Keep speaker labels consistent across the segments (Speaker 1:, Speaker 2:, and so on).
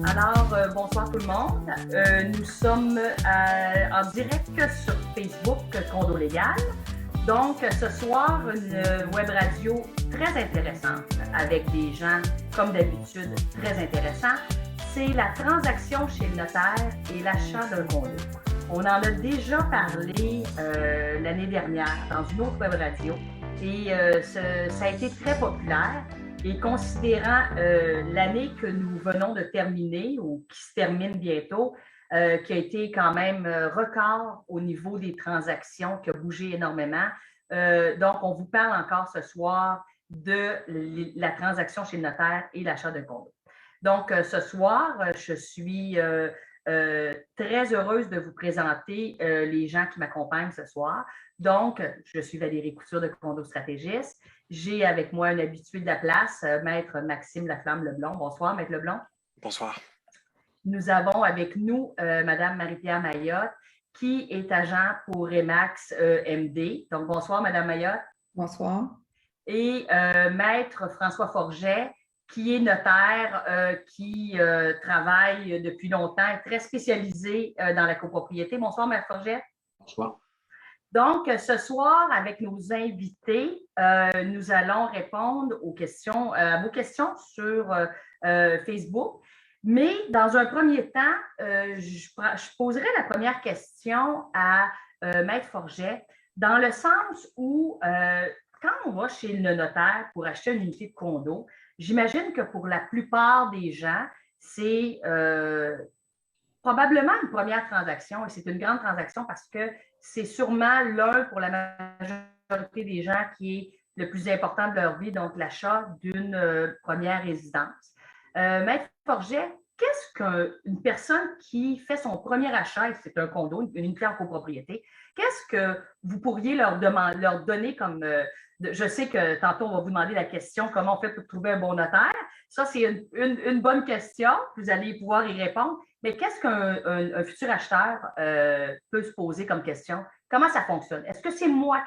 Speaker 1: Alors, bonsoir tout le monde. Nous sommes en direct sur Facebook Condo Légal. Donc, ce soir, une web radio très intéressante avec des gens, comme d'habitude, très intéressants. C'est la transaction chez le notaire et l'achat d'un condo. On en a déjà parlé l'année dernière dans une autre web radio et ça a été très populaire. Et considérant l'année que nous venons de terminer ou qui se termine bientôt, qui a été quand même record au niveau des transactions, qui a bougé énormément. Donc, on vous parle encore ce soir de la transaction chez le notaire et l'achat de condo. Donc, ce soir, je suis très heureuse de vous présenter les gens qui m'accompagnent ce soir. Donc, je suis Valérie Couture de Condo Stratégiste. J'ai avec moi un habitué de la place, Maître Maxime Laflamme-Leblond. Bonsoir, Maître Leblond.
Speaker 2: Bonsoir.
Speaker 1: Nous avons avec nous Madame Marie-Pierre Mayotte, qui est agent pour Remax MD. Donc, bonsoir, Madame Mayotte.
Speaker 3: Bonsoir.
Speaker 1: Et Maître François Forget, qui est notaire, qui travaille depuis longtemps, est très spécialisé dans la copropriété. Bonsoir, Maître Forget.
Speaker 2: Bonsoir.
Speaker 1: Donc, ce soir, avec nos invités, nous allons répondre aux questions, à vos questions sur Facebook. Mais dans un premier temps, je poserai la première question à Maître Forget, dans le sens où, quand on va chez le notaire pour acheter une unité de condo, j'imagine que pour la plupart des gens, c'est probablement une première transaction et c'est une grande transaction parce que c'est sûrement l'un pour la majorité des gens qui est le plus important de leur vie, donc l'achat d'une première résidence. Maître Forget, qu'est-ce qu'une personne qui fait son premier achat, et c'est un condo, une unité en copropriété, qu'est-ce que vous pourriez leur donner comme... je sais que tantôt, on va vous demander la question comment on fait pour trouver un bon notaire. Ça, c'est une bonne question. Vous allez pouvoir y répondre. Mais qu'est-ce qu'un futur acheteur peut se poser comme question? Comment ça fonctionne? Est-ce que c'est moi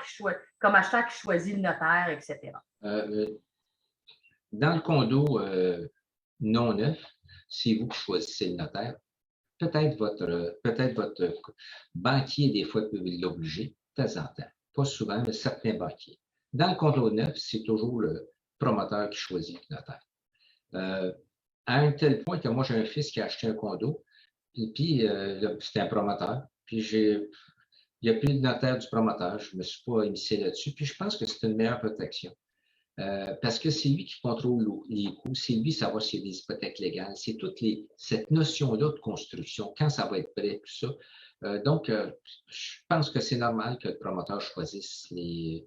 Speaker 1: comme acheteur qui choisis le notaire, etc.?
Speaker 2: Dans le condo non neuf, c'est vous qui choisissez le notaire. Peut-être votre banquier, des fois, peut l'obliger, de temps en temps. Pas souvent, mais certains banquiers. Dans le condo neuf, c'est toujours le promoteur qui choisit le notaire. À un tel point que moi, j'ai un fils qui a acheté un condo, puis c'était un promoteur, puis il n'y a plus le notaire du promoteur, je ne me suis pas immiscé là-dessus, puis je pense que c'est une meilleure protection. Parce que c'est lui qui contrôle les coûts, c'est lui savoir s'il y a des hypothèques légales, c'est cette notion-là de construction, quand ça va être prêt, tout ça. Donc, je pense que c'est normal que le promoteur choisisse le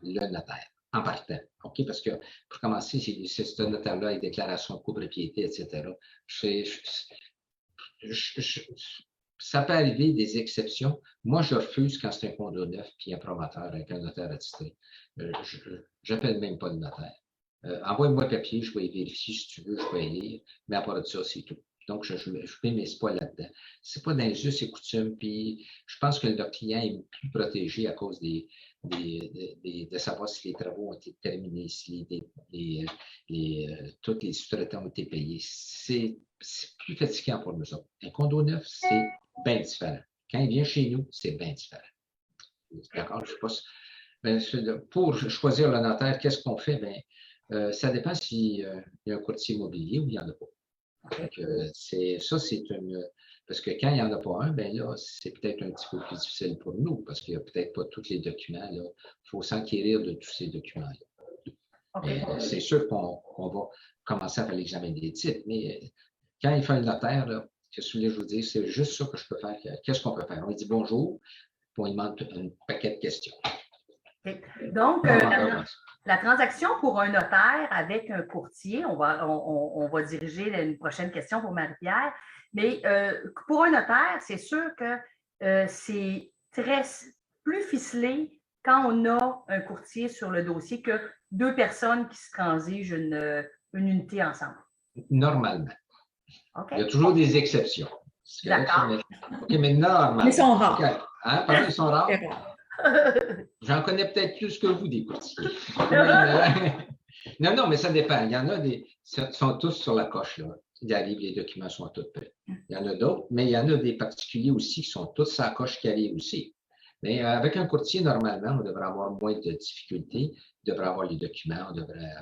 Speaker 2: notaire en partant. OK? Parce que, pour commencer, c'est ce notaire-là avec déclaration de copropriété, etc. Ça peut arriver des exceptions. Moi, je refuse quand c'est un condo neuf puis un promoteur avec un notaire attitré. Je n'appelle même pas le notaire. Envoie-moi le papier, je vais vérifier si tu veux, je vais lire, mais à part de ça, c'est tout. Donc, je mets mes pas là-dedans. C'est pas d'injustes et coutumes, puis je pense que le client est plus protégé à cause de savoir si les travaux ont été terminés, si tous les sous-traitants ont été payés. C'est plus fatigant pour nous autres. Un condo neuf, c'est bien différent. Quand il vient chez nous, c'est bien différent. D'accord? Je sais pas. Pour choisir le notaire, qu'est-ce qu'on fait? Ça dépend s'il y a un courtier immobilier ou il n'y en a pas. Donc, parce que quand il n'y en a pas un, là, c'est peut-être un petit peu plus difficile pour nous parce qu'il n'y a peut-être pas tous les documents. Il faut s'enquérir de tous ces documents-là. Okay. C'est sûr qu'on va commencer à faire l'examen des titres, mais quand il fait le notaire, qu'est-ce que je vous dire? C'est juste ça que je peux faire. Qu'est-ce qu'on peut faire? On dit bonjour, puis on lui demande un paquet de questions.
Speaker 1: Okay. Donc, la transaction pour un notaire avec un courtier, on va diriger une prochaine question pour Marie-Pierre, mais pour un notaire, c'est sûr que c'est plus ficelé quand on a un courtier sur le dossier que deux personnes qui se transigent une unité ensemble.
Speaker 2: Normalement.
Speaker 1: Okay.
Speaker 2: Il y a toujours des exceptions.
Speaker 1: D'accord.
Speaker 2: OK, mais normalement.
Speaker 3: Mais ils sont rares.
Speaker 2: Okay. Hein? Pardon, ils sont rares? J'en connais peut-être plus que vous, des courtiers. Non, mais ça dépend. Il y en a ils sont tous sur la coche, là. il arrive, les documents sont tous prêts. Il y en a d'autres, mais il y en a des particuliers aussi qui sont tous sa coche calée aussi. Mais avec un courtier, normalement, on devrait avoir moins de difficultés. On devrait avoir les documents, on devrait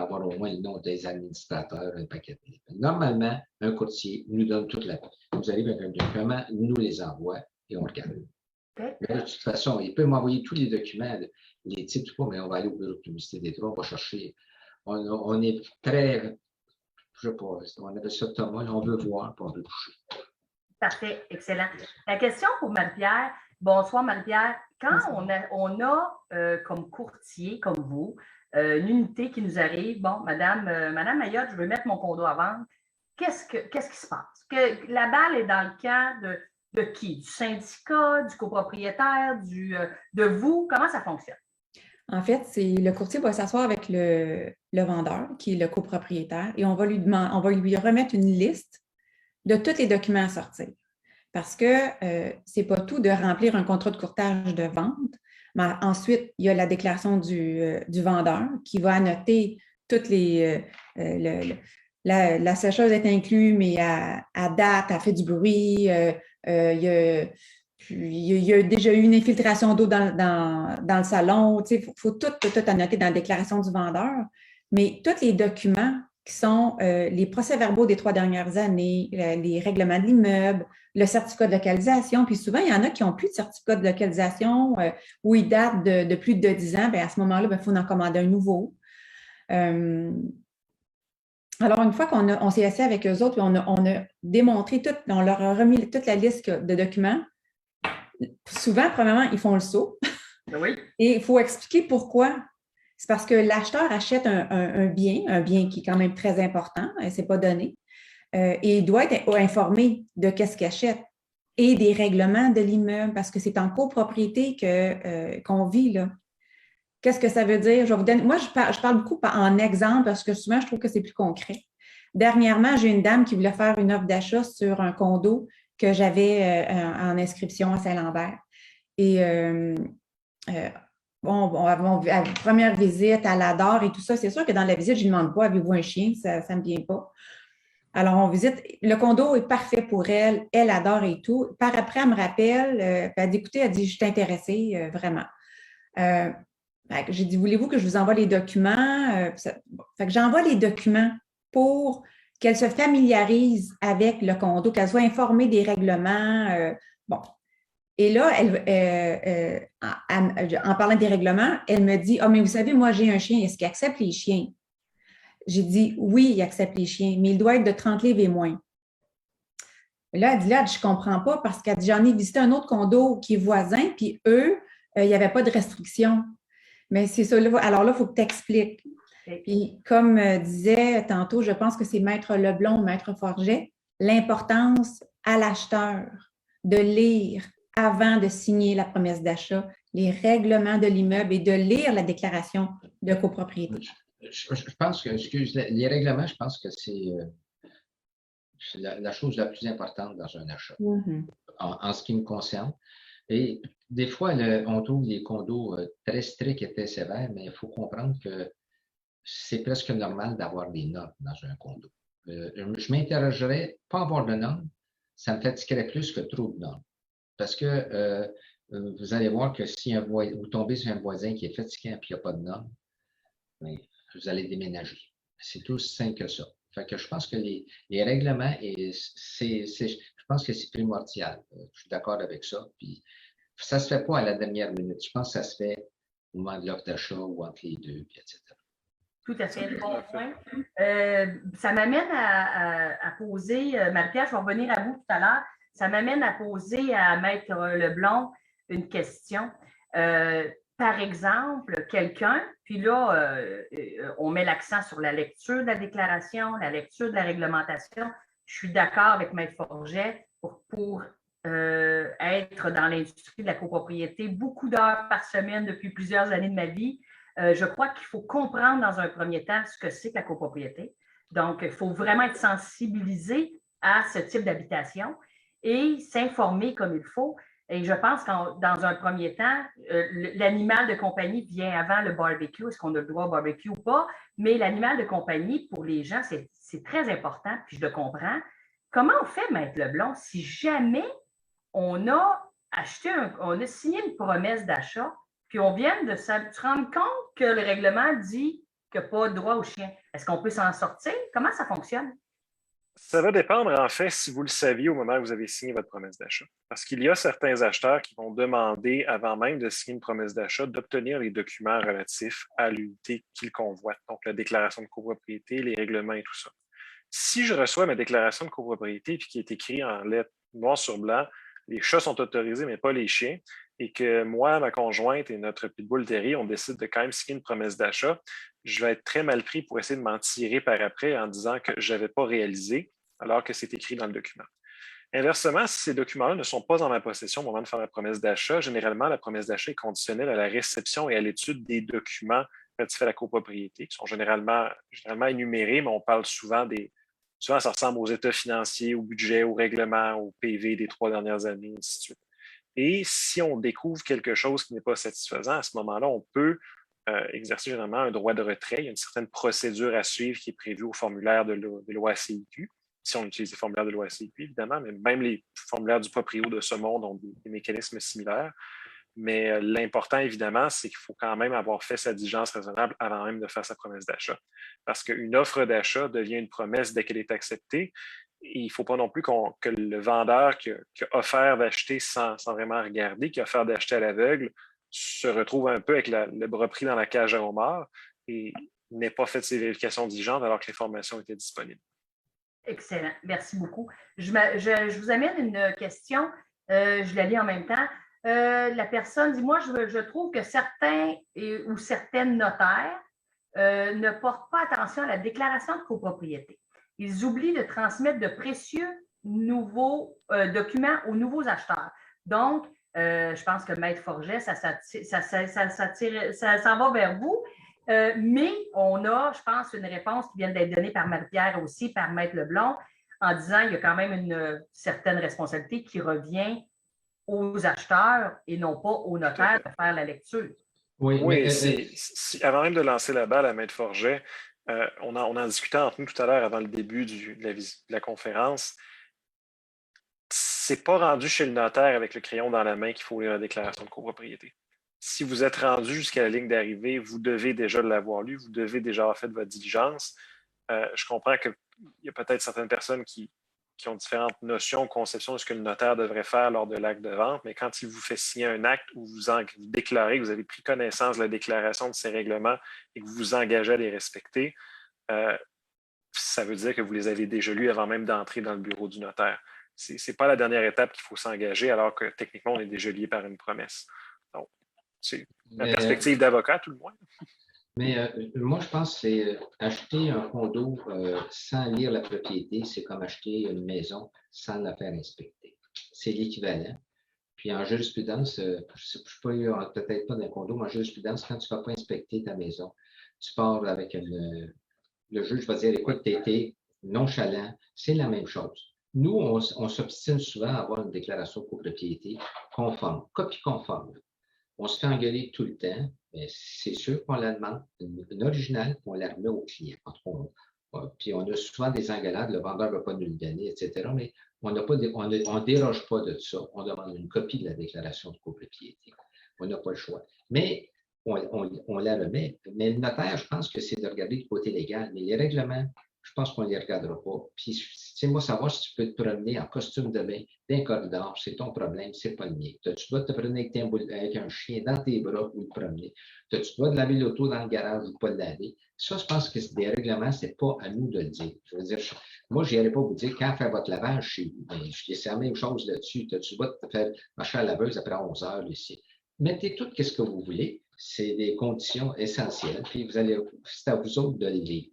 Speaker 2: avoir au moins le nom des administrateurs, un paquet de livres. Normalement, un courtier nous donne toute la. Nous arrive avec un document, nous les envoie et on regarde. Mais de toute façon, il peut m'envoyer tous les documents, les titres, mais on va aller au bureau de publicité des droits, on va chercher. On est très. Je ne sais pas, on appelle ça Thomas, on veut voir, puis on veut toucher.
Speaker 1: Parfait, excellent. La question pour Marie-Pierre. Bonsoir Marie-Pierre. Quand on a comme courtier, comme vous, une unité qui nous arrive, bon, Madame Mayotte, je veux mettre mon condo à vendre, qu'est-ce qui se passe? Que la balle est dans le camp de qui? Du syndicat, du copropriétaire, de vous? Comment ça fonctionne?
Speaker 3: En fait, le courtier va s'asseoir avec le vendeur, qui est le copropriétaire, et on va lui remettre une liste de tous les documents à sortir. Parce que ce n'est pas tout de remplir un contrat de courtage de vente, mais ensuite, il y a la déclaration du vendeur qui va annoter toutes les... la sécheuse est inclue, mais à date, elle fait du bruit. Il y a déjà eu une infiltration d'eau dans le salon. Il faut tout annoter dans la déclaration du vendeur. Mais tous les documents qui sont les procès-verbaux des 3 dernières années, les règlements de l'immeuble, le certificat de localisation, puis souvent, il y en a qui n'ont plus de certificat de localisation où ils datent de plus de 10 ans. Bien, à ce moment-là, il faut en commander un nouveau. Alors, une fois qu'on s'est assis avec eux autres, on a démontré tout, on leur a remis toute la liste de documents. Souvent, premièrement, ils font le saut.
Speaker 1: Oui.
Speaker 3: Et il faut expliquer pourquoi. C'est parce que l'acheteur achète un bien qui est quand même très important, ce n'est pas donné, et il doit être informé de qu'est-ce qu'il achète et des règlements de l'immeuble, parce que c'est en copropriété qu'on vit, là. Qu'est-ce que ça veut dire? Je vais vous donner, moi, je parle beaucoup en exemple parce que souvent, je trouve que c'est plus concret. Dernièrement, j'ai une dame qui voulait faire une offre d'achat sur un condo que j'avais en inscription à Saint-Lambert. Et à la première visite, elle adore et tout ça. C'est sûr que dans la visite, je ne lui demande pas, avez-vous un chien? Ça ne me vient pas. Alors, on visite. Le condo est parfait pour elle. Elle adore et tout. Par après, elle me rappelle, elle dit, écoutez, elle dit, je suis intéressée, vraiment. J'ai dit, voulez-vous que je vous envoie les documents? Fait que j'envoie les documents pour qu'elle se familiarise avec le condo, qu'elle soit informée des règlements. Bon. Et là, en parlant des règlements, elle me dit, mais vous savez, moi, j'ai un chien, est-ce qu'il accepte les chiens? J'ai dit, oui, il accepte les chiens, mais il doit être de 30 livres et moins. Et là, elle dit, je ne comprends pas parce qu'elle dit, j'en ai visité un autre condo qui est voisin, puis eux, il n'y avait pas de restriction. Mais c'est ça, là, alors là, il faut que tu expliques. Puis, comme disait tantôt, je pense que c'est Maître Leblond, Maître Forget, l'importance à l'acheteur de lire avant de signer la promesse d'achat les règlements de l'immeuble et de lire la déclaration de copropriété.
Speaker 2: Je pense que, les règlements, je pense que c'est la chose la plus importante dans un achat, en ce qui me concerne. Et des fois, on trouve les condos très stricts et très sévères, mais il faut comprendre que c'est presque normal d'avoir des normes dans un condo. Je m'interrogerais, pas avoir de normes, ça me fatiguerait plus que trop de normes. Parce que vous allez voir que si vous tombez sur un voisin qui est fatiguant et qu'il n'y a pas de normes, vous allez déménager. C'est tout aussi simple que ça. Fait que je pense que les règlements, je pense que c'est primordial. Je suis d'accord avec ça. Puis, ça ne se fait pas à la dernière minute. Je pense que ça se fait au moment de l'offre d'achat ou entre les deux, etc.
Speaker 1: Tout à fait. Bon point. Ça m'amène à poser, Marie-Pierre, je vais revenir à vous tout à l'heure. Ça m'amène à poser à Maître Leblond une question. Par exemple, quelqu'un, puis là, on met l'accent sur la lecture de la déclaration, la lecture de la réglementation. Je suis d'accord avec Maître Forget pour être dans l'industrie de la copropriété beaucoup d'heures par semaine depuis plusieurs années de ma vie. Je crois qu'il faut comprendre dans un premier temps ce que c'est que la copropriété. Donc, il faut vraiment être sensibilisé à ce type d'habitation et s'informer comme il faut. Et je pense que dans un premier temps, l'animal de compagnie vient avant le barbecue. Est-ce qu'on a le droit au barbecue ou pas? Mais l'animal de compagnie, pour les gens, c'est très important, puis je le comprends. Comment on fait, Maître Leblond, si jamais on a on a signé une promesse d'achat, puis on vient de se rendre compte que le règlement dit qu'il n'y a pas de droit au chien? Est-ce qu'on peut s'en sortir? Comment ça fonctionne?
Speaker 4: Ça va dépendre, en fait, si vous le saviez au moment où vous avez signé votre promesse d'achat. Parce qu'il y a certains acheteurs qui vont demander, avant même de signer une promesse d'achat, d'obtenir les documents relatifs à l'unité qu'ils convoitent, donc la déclaration de copropriété, les règlements et tout ça. Si je reçois ma déclaration de copropriété puis qui est écrit en lettres noir sur blanc, les chats sont autorisés, mais pas les chiens, et que moi, ma conjointe et notre pitbull terrier, on décide de quand même signer une promesse d'achat, je vais être très mal pris pour essayer de m'en tirer par après en disant que je n'avais pas réalisé, alors que c'est écrit dans le document. Inversement, si ces documents-là ne sont pas en ma possession au moment de faire la promesse d'achat, généralement, la promesse d'achat est conditionnelle à la réception et à l'étude des documents relatifs à la copropriété, qui sont généralement énumérés, mais on parle souvent souvent, ça ressemble aux états financiers, au budget, au règlement, au PV des 3 dernières années, ainsi de suite. Et si on découvre quelque chose qui n'est pas satisfaisant, à ce moment-là, on peut exercer généralement un droit de retrait. Il y a une certaine procédure à suivre qui est prévue au formulaire de l'OACIQ, si on utilise les formulaires de l'OACIQ, évidemment, mais même les formulaires du proprio de ce monde ont des mécanismes similaires. Mais l'important, évidemment, c'est qu'il faut quand même avoir fait sa diligence raisonnable avant même de faire sa promesse d'achat. Parce qu'une offre d'achat devient une promesse dès qu'elle est acceptée. Et il ne faut pas non plus que le vendeur qui a offert d'acheter sans vraiment regarder, qui a offert d'acheter à l'aveugle, se retrouve un peu avec le bras pris dans la cage à homard et n'ait pas fait ses vérifications diligentes alors que l'information était disponible.
Speaker 1: Excellent. Merci beaucoup. Je vous amène une question. Je la lis en même temps. La personne dit, moi, je trouve que certains ou certaines notaires ne portent pas attention à la déclaration de copropriété. Ils oublient de transmettre de précieux nouveaux documents aux nouveaux acheteurs. Donc, je pense que Maître Forget, ça s'en va vers vous. Mais on a, je pense, une réponse qui vient d'être donnée par Marie-Pierre aussi, par Maître Leblond, en disant qu'il y a quand même une certaine responsabilité qui revient aux acheteurs et non pas aux notaires de faire la lecture.
Speaker 4: Oui, avant même de lancer la balle à Maître Forget, on en discutait entre nous tout à l'heure avant le début de la conférence. C'est pas rendu chez le notaire avec le crayon dans la main qu'il faut lire la déclaration de copropriété. Si vous êtes rendu jusqu'à la ligne d'arrivée, vous devez déjà l'avoir lu, vous devez déjà avoir fait votre diligence. Je comprends qu'il y a peut-être certaines personnes qui ont différentes notions, conceptions de ce que le notaire devrait faire lors de l'acte de vente, mais quand il vous fait signer un acte où vous déclarez que vous avez pris connaissance de la déclaration de ces règlements et que vous vous engagez à les respecter, ça veut dire que vous les avez déjà lus avant même d'entrer dans le bureau du notaire. Ce n'est pas la dernière étape qu'il faut s'engager, alors que techniquement, on est déjà lié par une promesse. Donc, c'est la perspective d'avocat, tout le moins.
Speaker 2: Mais moi, je pense que c'est acheter un condo sans lire la propriété, c'est comme acheter une maison sans la faire inspecter. C'est l'équivalent. Puis en jurisprudence, je ne suis peut-être pas dans un condo, mais en jurisprudence, quand tu ne vas pas inspecter ta maison, tu pars avec le juge va dire, écoute, tu étais nonchalant, c'est la même chose. Nous, on s'obstine souvent à avoir une déclaration de copropriété conforme, copie conforme. On se fait engueuler tout le temps, mais c'est sûr qu'on la demande, une originale, qu'on la remet au client. Puis on a souvent des engueulades, le vendeur ne va pas nous le donner, etc. Mais on ne déroge pas de ça. On demande une copie de la déclaration de copropriété. On n'a pas le choix. Mais on la remet. Mais le notaire, je pense que c'est de regarder du côté légal. Mais les règlements, je pense qu'on ne les regardera pas. Puis, moi, savoir si tu peux te promener en costume de bain d'un corridor, c'est ton problème, c'est pas le mien. Tu dois te promener avec un chien dans tes bras ou le promener. Tu dois te laver l'auto dans le garage ou pas le laver. Ça, je pense que c'est des règlements, c'est pas à nous de le dire. Je veux dire, moi, je n'irai pas vous dire quand faire votre lavage chez vous. Ben, c'est la même chose là-dessus. Tu dois te faire marcher à la laveuse après 11 heures ici. Mettez tout ce que vous voulez. C'est des conditions essentielles. Puis c'est à vous autres de le lire.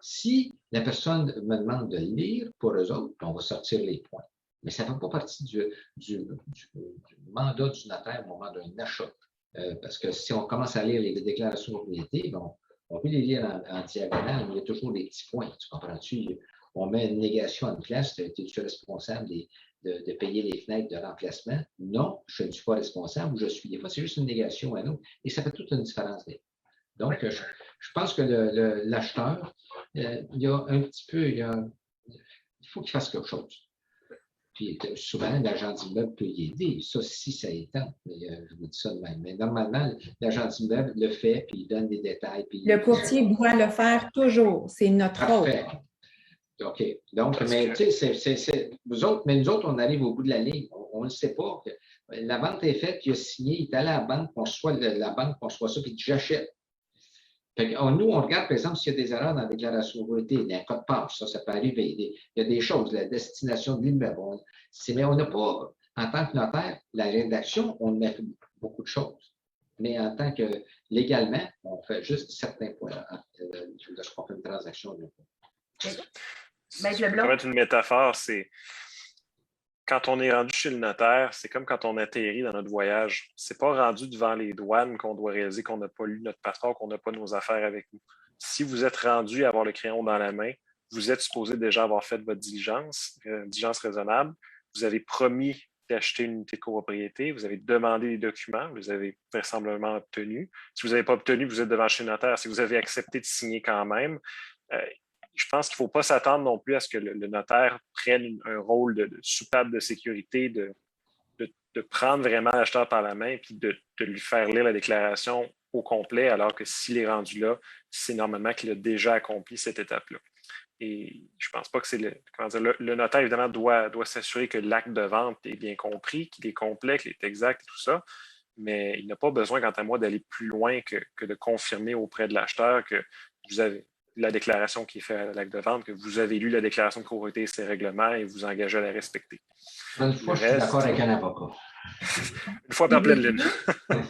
Speaker 2: Si la personne me demande de le lire pour eux autres, on va sortir les points. Mais ça ne fait pas partie du mandat du notaire au moment d'un achat. Parce que si on commence à lire les déclarations de propriété, bon, on peut les lire en diagonale, mais il y a toujours des petits points. Tu comprends-tu? on met une négation en place, es-tu responsable de payer les fenêtres de remplacement? Non, je ne suis pas responsable ou je suis. Des fois, c'est juste une négation à nous et ça fait toute une différence. Donc, je pense que l'acheteur, il y a un petit peu, il faut qu'il fasse quelque chose. Puis souvent, l'agent d'immeuble peut y aider. Ça, si ça est temps, mais je vous dis ça de même. Mais normalement, l'agent d'immeuble le fait, puis il donne des détails. Puis
Speaker 3: le courtier doit le faire toujours. C'est notre rôle.
Speaker 2: Parfait. OK. Donc, mais tu sais, nous autres, on arrive au bout de la ligne. On ne le sait pas. La vente est faite, il a signé, il est allé à la banque, on reçoit la banque, on reçoit ça, puis j'achète. Nous, on regarde, par exemple, s'il y a des erreurs dans la déclaration de propriété, il y a un code part, ça peut arriver. Il y a des choses, la destination de l'immeuble. Mais on n'a pas, en tant que notaire, la rédaction, on met beaucoup de choses. Mais en tant que légalement, on fait juste certains points lorsqu'on fait une transaction.
Speaker 4: Ça va être une métaphore, c'est quand on est rendu chez le notaire, c'est comme quand on atterrit dans notre voyage. C'est pas rendu devant les douanes qu'on doit réaliser qu'on n'a pas lu notre passeport, qu'on n'a pas nos affaires avec nous. Si vous êtes rendu à avoir le crayon dans la main, vous êtes supposé déjà avoir fait votre diligence raisonnable. Vous avez promis d'acheter une unité de copropriété, vous avez demandé des documents, vous avez vraisemblablement obtenu. Si vous n'avez pas obtenu, vous êtes devant chez le notaire. Si vous avez accepté de signer quand même, je pense qu'il ne faut pas s'attendre non plus à ce que le notaire prenne un rôle de soupape de sécurité, de prendre vraiment l'acheteur par la main et de lui faire lire la déclaration au complet, alors que s'il est rendu là, c'est normalement qu'il a déjà accompli cette étape-là. Et je ne pense pas que c'est le notaire, évidemment, doit s'assurer que l'acte de vente est bien compris, qu'il est complet, qu'il est exact et tout ça, mais il n'a pas besoin, quant à moi, d'aller plus loin que de confirmer auprès de l'acheteur que vous avez la déclaration qui est faite à l'acte de vente, que vous avez lu la déclaration de propriété et ses règlements et vous engagez à la respecter.
Speaker 2: Une fois, je suis d'accord avec un avocat.
Speaker 4: Une fois par pleine lune.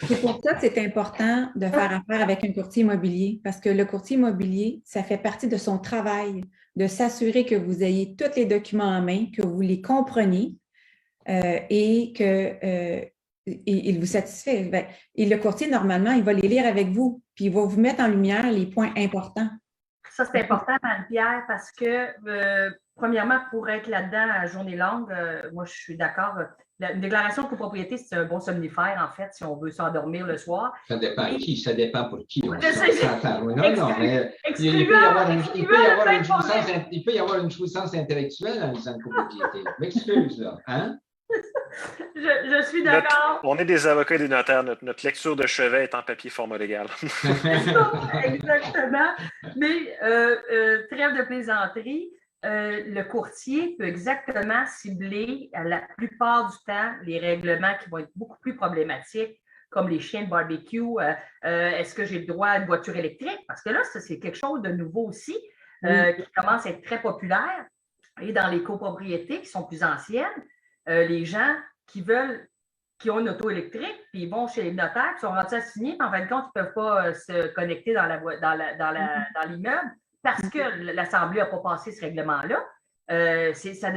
Speaker 3: C'est pour ça que c'est important de faire affaire avec un courtier immobilier, parce que le courtier immobilier, ça fait partie de son travail, de s'assurer que vous ayez tous les documents en main, que vous les compreniez et que il vous satisfait. Et le courtier, normalement, il va les lire avec vous, puis il va vous mettre en lumière les points importants.
Speaker 1: Ça, c'est important, Marie-Pierre, parce que, premièrement, pour être là-dedans à journée longue, moi, je suis d'accord. Une déclaration de copropriété, c'est un bon somnifère, en fait, si on veut s'endormir le soir.
Speaker 2: Ça dépend de qui, ça dépend pour qui.
Speaker 1: Non,
Speaker 2: mais il peut y avoir une jouissance intellectuelle en lisant une copropriété. Je m'excuse, là. Hein?
Speaker 1: Je suis d'accord.
Speaker 4: On est des avocats et des notaires. Notre lecture de chevet est en papier format légal.
Speaker 1: Exactement. Mais trêve de plaisanterie, le courtier peut exactement cibler à la plupart du temps les règlements qui vont être beaucoup plus problématiques, comme les chiens de barbecue. Est-ce que j'ai le droit à une voiture électrique? Parce que là, c'est quelque chose de nouveau aussi qui commence à être très populaire. Et dans les copropriétés qui sont plus anciennes, les gens qui ont une auto électrique, puis ils vont chez les notaires, qui sont rendus à signer, puis en fin de compte, ils ne peuvent pas se connecter dans l'immeuble parce que l'Assemblée n'a pas passé ce règlement-là. Ça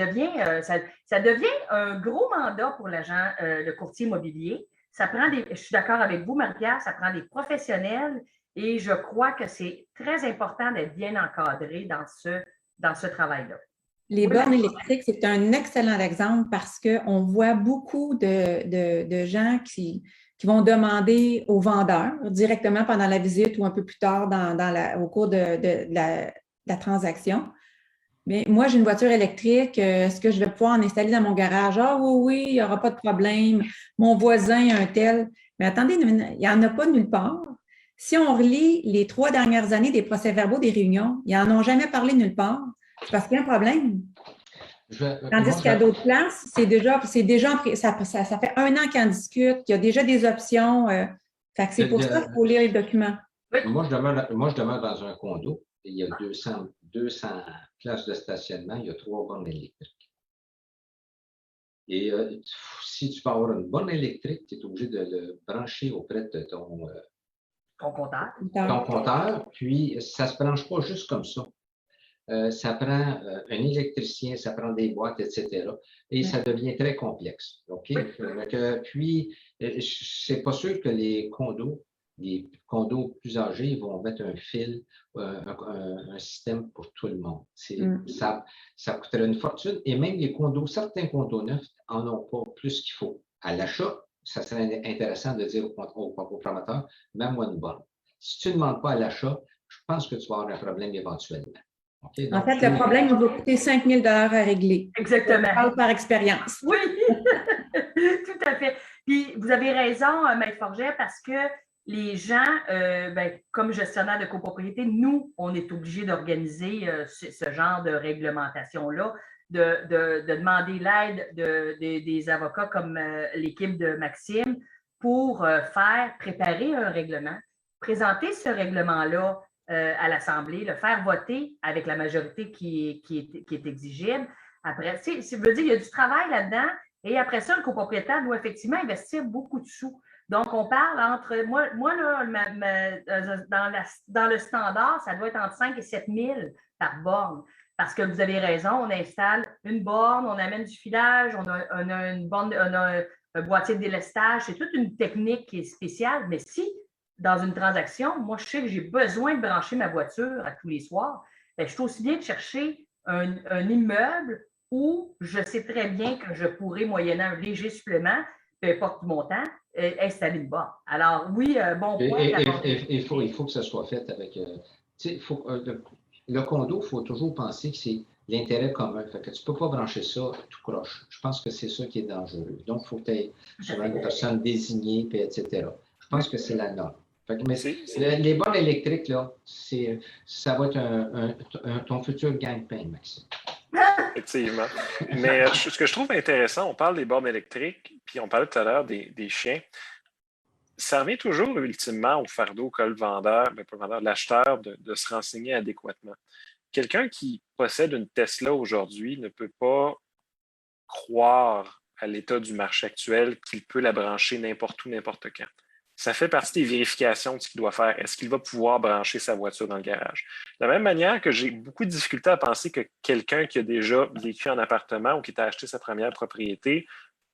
Speaker 1: devient un gros mandat pour l'agent, le courtier immobilier. Je suis d'accord avec vous, Marie-Pierre, ça prend des professionnels et je crois que c'est très important d'être bien encadré dans ce travail-là.
Speaker 3: Les bornes électriques, c'est un excellent exemple parce qu'on voit beaucoup de gens qui vont demander aux vendeurs directement pendant la visite ou un peu plus tard au cours de la transaction. Mais moi, j'ai une voiture électrique, est-ce que je vais pouvoir en installer dans mon garage? Ah oui, il n'y aura pas de problème. Mon voisin a un tel. Mais attendez, il n'y en a pas nulle part. Si on relit les 3 dernières années des procès-verbaux des réunions, ils n'en ont jamais parlé nulle part. C'est parce qu'il y a un problème. Tandis qu'à d'autres places, ça fait 1 an qu'ils en discutent, il y a déjà des options. C'est pour ça qu'il faut lire les documents.
Speaker 2: Moi, je demeure dans un condo et il y a 200 places de stationnement, il y a 3 bornes électriques. Et si tu peux avoir une borne électrique, tu es obligé de le brancher auprès de ton compteur. Puis, ça ne se branche pas juste comme ça. Ça prend un électricien, ça prend des boîtes, etc. Et ça devient très complexe. OK? Puis, c'est pas sûr que les condos les condos plus âgés, ils vont mettre un fil, un système pour tout le monde. Ça coûterait une fortune. Et même les condos, certains condos neufs n'en ont pas plus qu'il faut. À l'achat, ça serait intéressant de dire au promoteur, mets-moi une borne. Si tu ne demandes pas à l'achat, je pense que tu vas avoir un problème éventuellement. Okay?
Speaker 3: En fait, le problème, il va coûter 5 000 à régler.
Speaker 1: Exactement.
Speaker 3: Je parle par expérience.
Speaker 1: Oui, tout à fait. Puis, vous avez raison, Maître Forget, parce que les gens, comme gestionnaire de copropriété, nous, on est obligés d'organiser ce genre de réglementation-là, de demander l'aide des avocats comme l'équipe de Maxime pour préparer un règlement, présenter ce règlement-là à l'Assemblée, le faire voter avec la majorité qui est exigible. Après, ça veut dire qu'il y a du travail là-dedans et après ça, le copropriétaire doit effectivement investir beaucoup de sous. Donc, on parle entre, moi là, dans le standard, ça doit être entre 5 et 7 000 par borne. Parce que vous avez raison, on installe une borne, on amène du filage, on a une borne, on a un boîtier de délestage. C'est toute une technique qui est spéciale. Mais si, dans une transaction, moi, je sais que j'ai besoin de brancher ma voiture à tous les soirs, je suis aussi bien de chercher un immeuble où je sais très bien que je pourrais, moyennant un léger supplément, peu importe le montant, installer une borne. Alors, oui, bon point.
Speaker 2: Il faut que ça soit fait avec... le condo, il faut toujours penser que c'est l'intérêt commun. Fait que tu ne peux pas brancher ça tout croche. Je pense que c'est ça qui est dangereux. Donc, il faut que tu aies souvent une personne désignée, etc. Je pense que c'est la norme. Fait que, mais les bornes électriques, là, ça va être ton futur gagne-pain, Maxime.
Speaker 4: Effectivement. Mais ce que je trouve intéressant, on parle des bornes électriques, puis on parlait tout à l'heure des chiens. Ça revient toujours ultimement au fardeau qu'a le vendeur, l'acheteur de se renseigner adéquatement. Quelqu'un qui possède une Tesla aujourd'hui ne peut pas croire à l'état du marché actuel qu'il peut la brancher n'importe où, n'importe quand. Ça fait partie des vérifications de ce qu'il doit faire. Est-ce qu'il va pouvoir brancher sa voiture dans le garage? De la même manière que j'ai beaucoup de difficulté à penser que quelqu'un qui a déjà vécu en appartement ou qui a acheté sa première propriété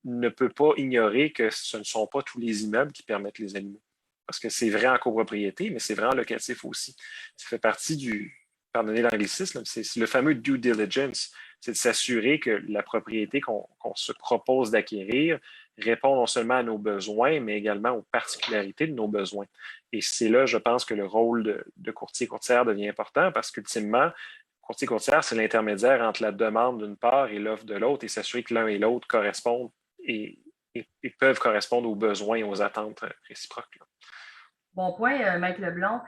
Speaker 4: ne peut pas ignorer que ce ne sont pas tous les immeubles qui permettent les animaux. Parce que c'est vrai en copropriété, mais c'est vrai en locatif aussi. Ça fait partie pardonnez l'anglicisme, c'est le fameux due diligence. C'est de s'assurer que la propriété qu'on se propose d'acquérir répond non seulement à nos besoins, mais également aux particularités de nos besoins. Et c'est là, je pense, que le rôle de courtier-courtière devient important parce qu'ultimement, courtier-courtière, c'est l'intermédiaire entre la demande d'une part et l'offre de l'autre et s'assurer que l'un et l'autre correspondent et peuvent correspondre aux besoins et aux attentes réciproques.
Speaker 1: Bon point, Maître Leblond.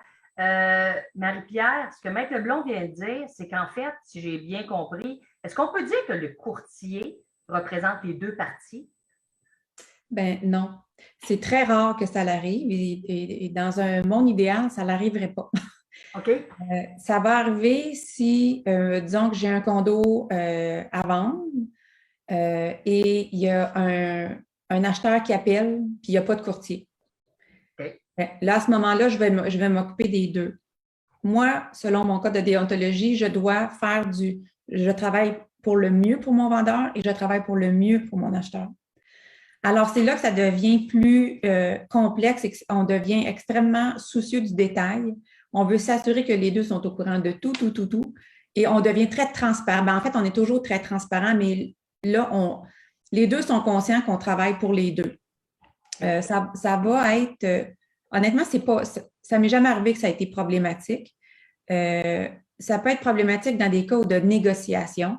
Speaker 1: Marie-Pierre, ce que Maître Leblond vient de dire, c'est qu'en fait, si j'ai bien compris, est-ce qu'on peut dire que le courtier représente les deux parties?
Speaker 3: Ben non. C'est très rare que ça l'arrive et dans un monde idéal, ça n'arriverait pas.
Speaker 1: OK.
Speaker 3: Ça va arriver si, disons que j'ai un condo à vendre et il y a un acheteur qui appelle puis il n'y a pas de courtier.
Speaker 1: Okay.
Speaker 3: Là, à ce moment-là, je vais m'occuper des deux. Moi, selon mon code de déontologie, je travaille pour le mieux pour mon vendeur et je travaille pour le mieux pour mon acheteur. Alors, c'est là que ça devient plus complexe et qu'on devient extrêmement soucieux du détail. On veut s'assurer que les deux sont au courant de tout. Et on devient très transparent. Ben, en fait, on est toujours très transparent, mais là, les deux sont conscients qu'on travaille pour les deux. Ça va être... honnêtement, ça ne m'est jamais arrivé que ça a été problématique. Ça peut être problématique dans des cas de négociation.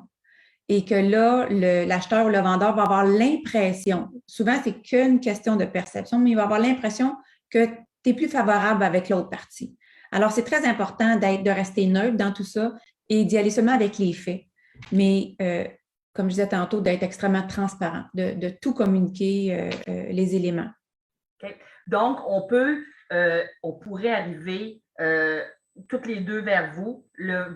Speaker 3: Et que là, l'acheteur ou le vendeur va avoir l'impression, souvent c'est qu'une question de perception, mais il va avoir l'impression que tu es plus favorable avec l'autre partie. Alors, c'est très important de rester neutre dans tout ça et d'y aller seulement avec les faits. Mais, comme je disais tantôt, d'être extrêmement transparent, de tout communiquer les éléments.
Speaker 1: Okay. Donc, on pourrait arriver toutes les deux vers vous.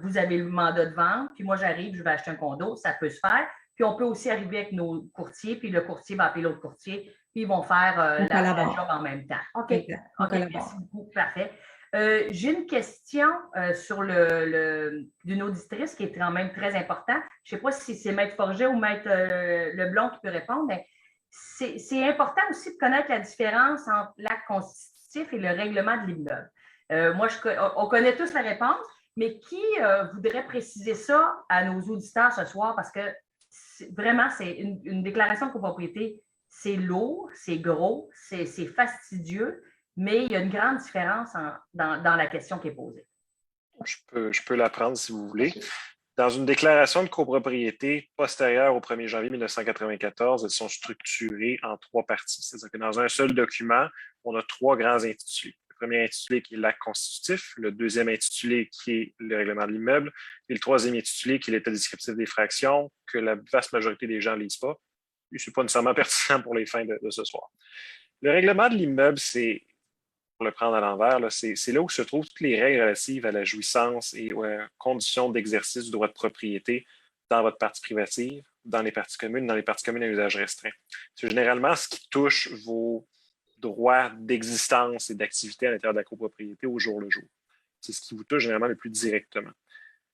Speaker 1: Vous avez le mandat de vente, puis moi, j'arrive, je vais acheter un condo. Ça peut se faire. Puis, on peut aussi arriver avec nos courtiers, puis le courtier va appeler l'autre courtier, puis ils vont faire la job en même temps. OK. Merci beaucoup. Parfait. J'ai une question d'une auditrice qui est quand même très importante. Je ne sais pas si c'est Maître Forget ou Maître Leblond qui peut répondre, mais c'est important aussi de connaître la différence entre l'acte constitutif et le règlement de l'immeuble. On connaît tous la réponse, mais qui voudrait préciser ça à nos auditeurs ce soir? Parce que vraiment, c'est une déclaration de copropriété, c'est lourd, c'est gros, c'est fastidieux, mais il y a une grande différence dans la question qui est posée.
Speaker 4: Je peux la prendre si vous voulez. Dans une déclaration de copropriété postérieure au 1er janvier 1994, elles sont structurées en 3 parties. C'est-à-dire que dans un seul document, on a 3 grands intitulés. Le premier intitulé qui est l'acte constitutif, le deuxième intitulé qui est le règlement de l'immeuble, et le troisième intitulé qui est l'état descriptif des fractions, que la vaste majorité des gens ne lisent pas. Et ce n'est pas nécessairement pertinent pour les fins de ce soir. Le règlement de l'immeuble, c'est, pour le prendre à l'envers, c'est là où se trouvent toutes les règles relatives à la jouissance et aux conditions d'exercice du droit de propriété dans votre partie privative, dans les parties communes à usage restreint. C'est généralement ce qui touche vos droits d'existence et d'activité à l'intérieur de la copropriété au jour le jour. C'est ce qui vous touche généralement le plus directement.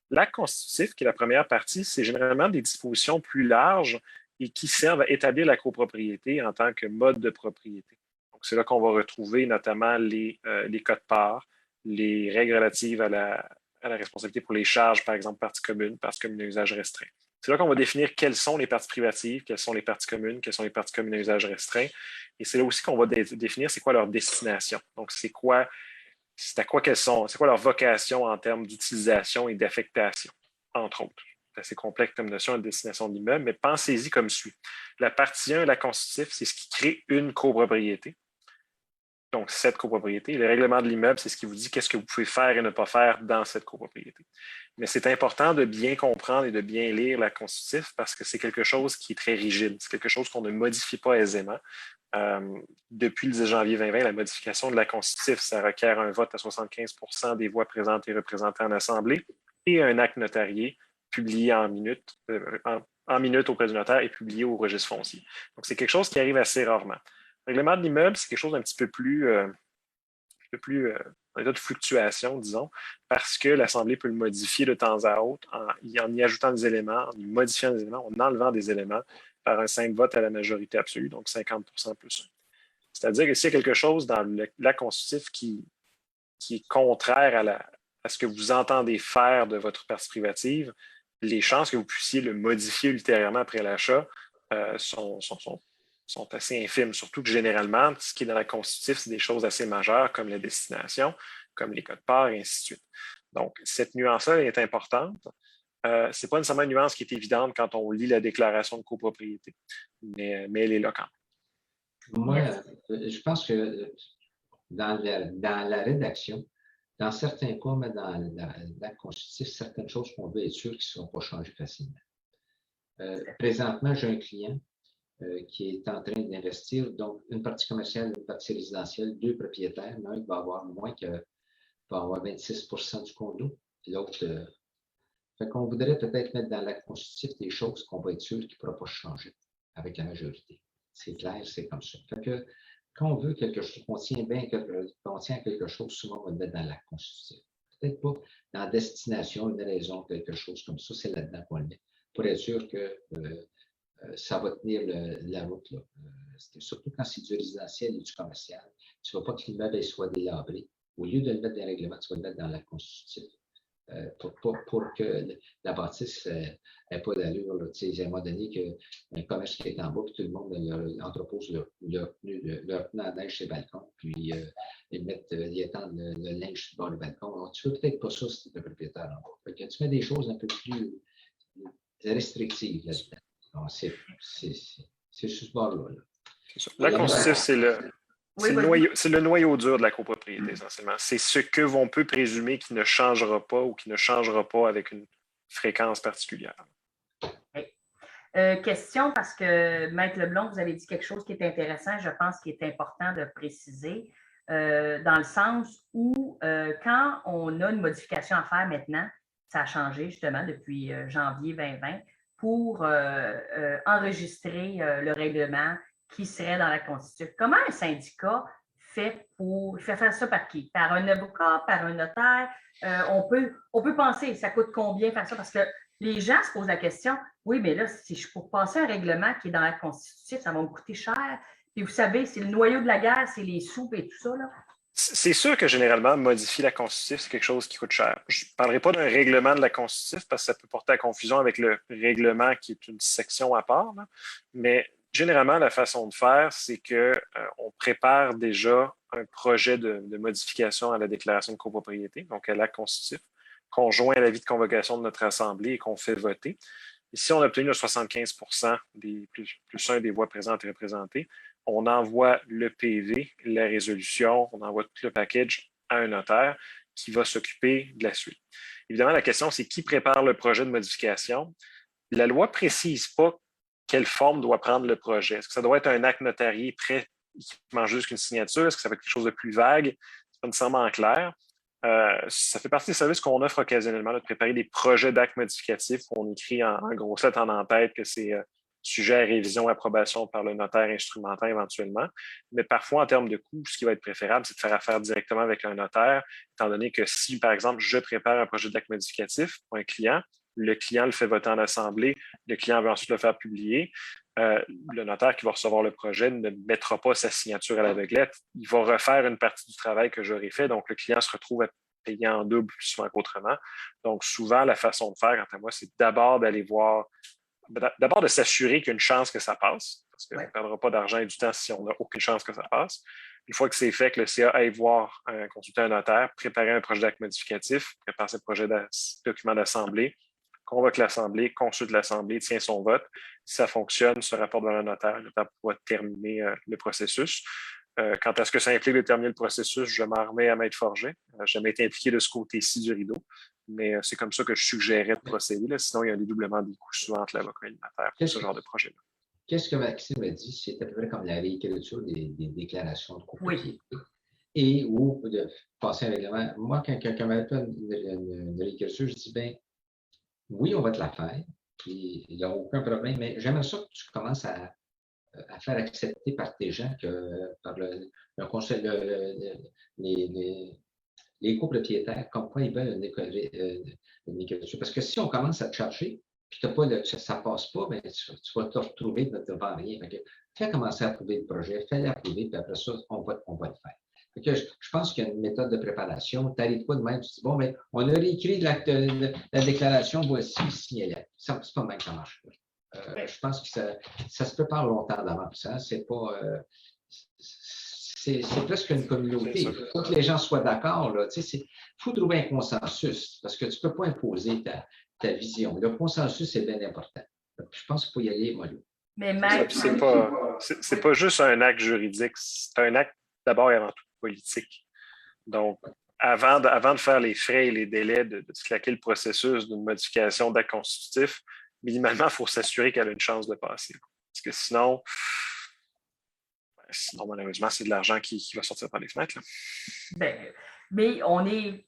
Speaker 4: L'acte constitutif, qui est la première partie, c'est généralement des dispositions plus larges et qui servent à établir la copropriété en tant que mode de propriété. Donc, c'est là qu'on va retrouver notamment les quotes-parts, les règles relatives à la responsabilité pour les charges, par exemple, parties communes à usage restreint. C'est là qu'on va définir quelles sont les parties privatives, quelles sont les parties communes à usage restreint. Et c'est là aussi qu'on va définir c'est quoi leur destination. Donc, c'est quoi leur vocation en termes d'utilisation et d'affectation, entre autres. C'est assez complexe comme notion de destination de l'immeuble, mais pensez-y comme suit. La partie 1, la constitutif, c'est ce qui crée une copropriété. Donc, cette copropriété. Le règlement de l'immeuble, c'est ce qui vous dit qu'est-ce que vous pouvez faire et ne pas faire dans cette copropriété. Mais c'est important de bien comprendre et de bien lire la constitutif parce que c'est quelque chose qui est très rigide. C'est quelque chose qu'on ne modifie pas aisément. Depuis le 10 janvier 2020, la modification de la constitutif, ça requiert un vote à 75% des voix présentes et représentées en assemblée et un acte notarié publié en minutes auprès du notaire et publié au registre foncier. Donc, c'est quelque chose qui arrive assez rarement. Le règlement de l'immeuble, c'est quelque chose d'un petit peu plus en état de fluctuation, disons, parce que l'Assemblée peut le modifier de temps à autre en y ajoutant des éléments, en y modifiant des éléments, en enlevant des éléments par un simple vote à la majorité absolue, donc 50% plus 1. C'est-à-dire que s'il y a quelque chose dans l'acte constitutif qui est contraire à ce que vous entendez faire de votre partie privative, les chances que vous puissiez le modifier ultérieurement après l'achat sont assez infimes, surtout que généralement, ce qui est dans la constitutif, c'est des choses assez majeures comme la destination, comme les quotes-parts et ainsi de suite. Donc, cette nuance-là est importante. Ce n'est pas nécessairement une nuance qui est évidente quand on lit la déclaration de copropriété, mais elle est là quand même.
Speaker 2: Moi, je pense que dans la rédaction, dans certains cas, mais dans l'acte constitutif, certaines choses qu'on veut être sûr qui ne seront pas changées facilement. Présentement, j'ai un client qui est en train d'investir, donc une partie commerciale, une partie résidentielle, 2 propriétaires, l'un qui va avoir va avoir 26% du condo, l'autre. Fait qu'on voudrait peut-être mettre dans l'acte constitutif des choses qu'on va être sûr qu'il ne pourra pas changer avec la majorité. C'est clair, c'est comme ça. Fait que quand on veut quelque chose, qu'on tient à quelque chose, souvent on va le mettre dans l'acte constitutif. Peut-être pas dans la destination, une raison, quelque chose comme ça, c'est là-dedans qu'on le met, pour être sûr que ça va tenir la route. Là. Surtout quand c'est du résidentiel et du commercial. Tu ne veux pas que l'immeuble soit délabré. Au lieu de le mettre dans les règlements, tu vas le mettre dans la constitutive. Pour que la bâtisse n'ait pas d'allure. À un moment donné, qu'un commerce qui est en bas, puis tout le monde entrepose leur pneu à neige sur le balcon, puis ils étendent le linge sur le bord du balcon. Alors, tu ne veux peut-être pas ça si tu es un propriétaire en bas. Fait que tu mets des choses un peu plus restrictives là-dedans. C'est sur ce bord-là.
Speaker 4: La constitutive, c'est le noyau dur de la copropriété, essentiellement. C'est ce que l'on peut présumer qui ne changera pas ou qui ne changera pas avec une fréquence particulière.
Speaker 1: Question, parce que Maître Leblond, vous avez dit quelque chose qui est intéressant, je pense qu'il est important de préciser, dans le sens où quand on a une modification à faire maintenant, ça a changé justement depuis janvier 2020, pour enregistrer le règlement qui serait dans la Constitution. Comment un syndicat fait faire ça par qui? Par un avocat, par un notaire? On peut penser, ça coûte combien faire ça? Parce que les gens se posent la question, oui, mais là, si je pour passer un règlement qui est dans la Constitution, ça va me coûter cher. Puis vous savez, c'est le noyau de la guerre, c'est les soupes et tout ça. Là.
Speaker 4: C'est sûr que généralement, modifier la constitutive, c'est quelque chose qui coûte cher. Je ne parlerai pas d'un règlement de la constitutive parce que ça peut porter à confusion avec le règlement qui est une section à part. Là. Mais généralement, la façon de faire, c'est qu'on prépare déjà un projet de modification à la déclaration de copropriété, donc à l'acte constitutif, qu'on joint à l'avis de convocation de notre Assemblée et qu'on fait voter. Et si on a obtenu le 75% des plus un des voix présentes et représentées, on envoie le PV, la résolution, on envoie tout le package à un notaire qui va s'occuper de la suite. Évidemment, la question, c'est qui prépare le projet de modification? La loi ne précise pas quelle forme doit prendre le projet. Est-ce que ça doit être un acte notarié prêt qui mange juste une signature? Est-ce que ça va être quelque chose de plus vague? C'est pas nécessairement clair. Ça fait partie des services qu'on offre occasionnellement, là, de préparer des projets d'actes modificatifs. On écrit en gros set en tête que c'est sujet à révision, approbation par le notaire instrumentant éventuellement. Mais parfois, en termes de coût, ce qui va être préférable, c'est de faire affaire directement avec un notaire, étant donné que si, par exemple, je prépare un projet d'acte modificatif pour un client, le client le fait voter en assemblée, le client veut ensuite le faire publier, le notaire qui va recevoir le projet ne mettra pas sa signature à l'aveuglette. Il va refaire une partie du travail que j'aurais fait, donc le client se retrouve à payer en double plus souvent qu'autrement. Donc, souvent, la façon de faire, quant à moi, c'est d'abord d'aller voir, d'abord de s'assurer qu'il y a une chance que ça passe, parce qu'on ne perdra pas d'argent et du temps si on n'a aucune chance que ça passe. Une fois que c'est fait, que le CA aille voir, consulter un notaire, préparer un projet d'acte modificatif, préparer ce projet de document d'assemblée, convoque l'Assemblée, consulte l'Assemblée, tient son vote. Si ça fonctionne, se rapporte devant le notaire pourra terminer le processus. Quant à ce que ça implique de terminer le processus, je m'en remets à m'être forgé. Je n'ai jamais été impliqué de ce côté-ci du rideau, mais c'est comme ça que je suggérais de procéder. Là. Sinon, il y a un dédoublement des coûts souvent entre l'avocat et le notaire pour ce genre de projet-là.
Speaker 2: Qu'est-ce que Maxime a dit? C'est à peu près comme la réécriture des déclarations de copropriété. Oui. Et ou de passer un règlement. Moi, quand quelqu'un m'appelle une réécriture, je dis, bien, oui, on va te la faire, puis il n'y a aucun problème, mais j'aimerais ça que tu commences à faire accepter par tes gens que par le conseil, les copropriétaires, comme quoi ils veulent une écriture. Parce que si on commence à te charger, puis ça ne passe pas, bien, tu vas te retrouver devant rien. Fais commencer à approuver le projet, fais-le approuver, puis après ça, on va le faire. Je pense qu'il y a une méthode de préparation. Tu n'arrives pas de même, tu dis, bon, mais on a réécrit la déclaration, voici, signez-la. C'est pas le même que ça marche. Je pense que ça se prépare longtemps d'avance. Hein? C'est pas. C'est presque une communauté. Il faut que les gens soient d'accord. Il faut trouver un consensus parce que tu ne peux pas imposer ta vision. Le consensus est bien important. Je pense qu'il faut y aller mollo.
Speaker 1: Mais
Speaker 4: c'est pas juste un acte juridique, c'est un acte d'abord et avant tout politique. Donc, avant de faire les frais et les délais de claquer le processus d'une modification d'acte constitutif, minimalement, il faut s'assurer qu'elle a une chance de passer. Parce que sinon, malheureusement, c'est de l'argent qui va sortir par les fenêtres.
Speaker 1: Mais on est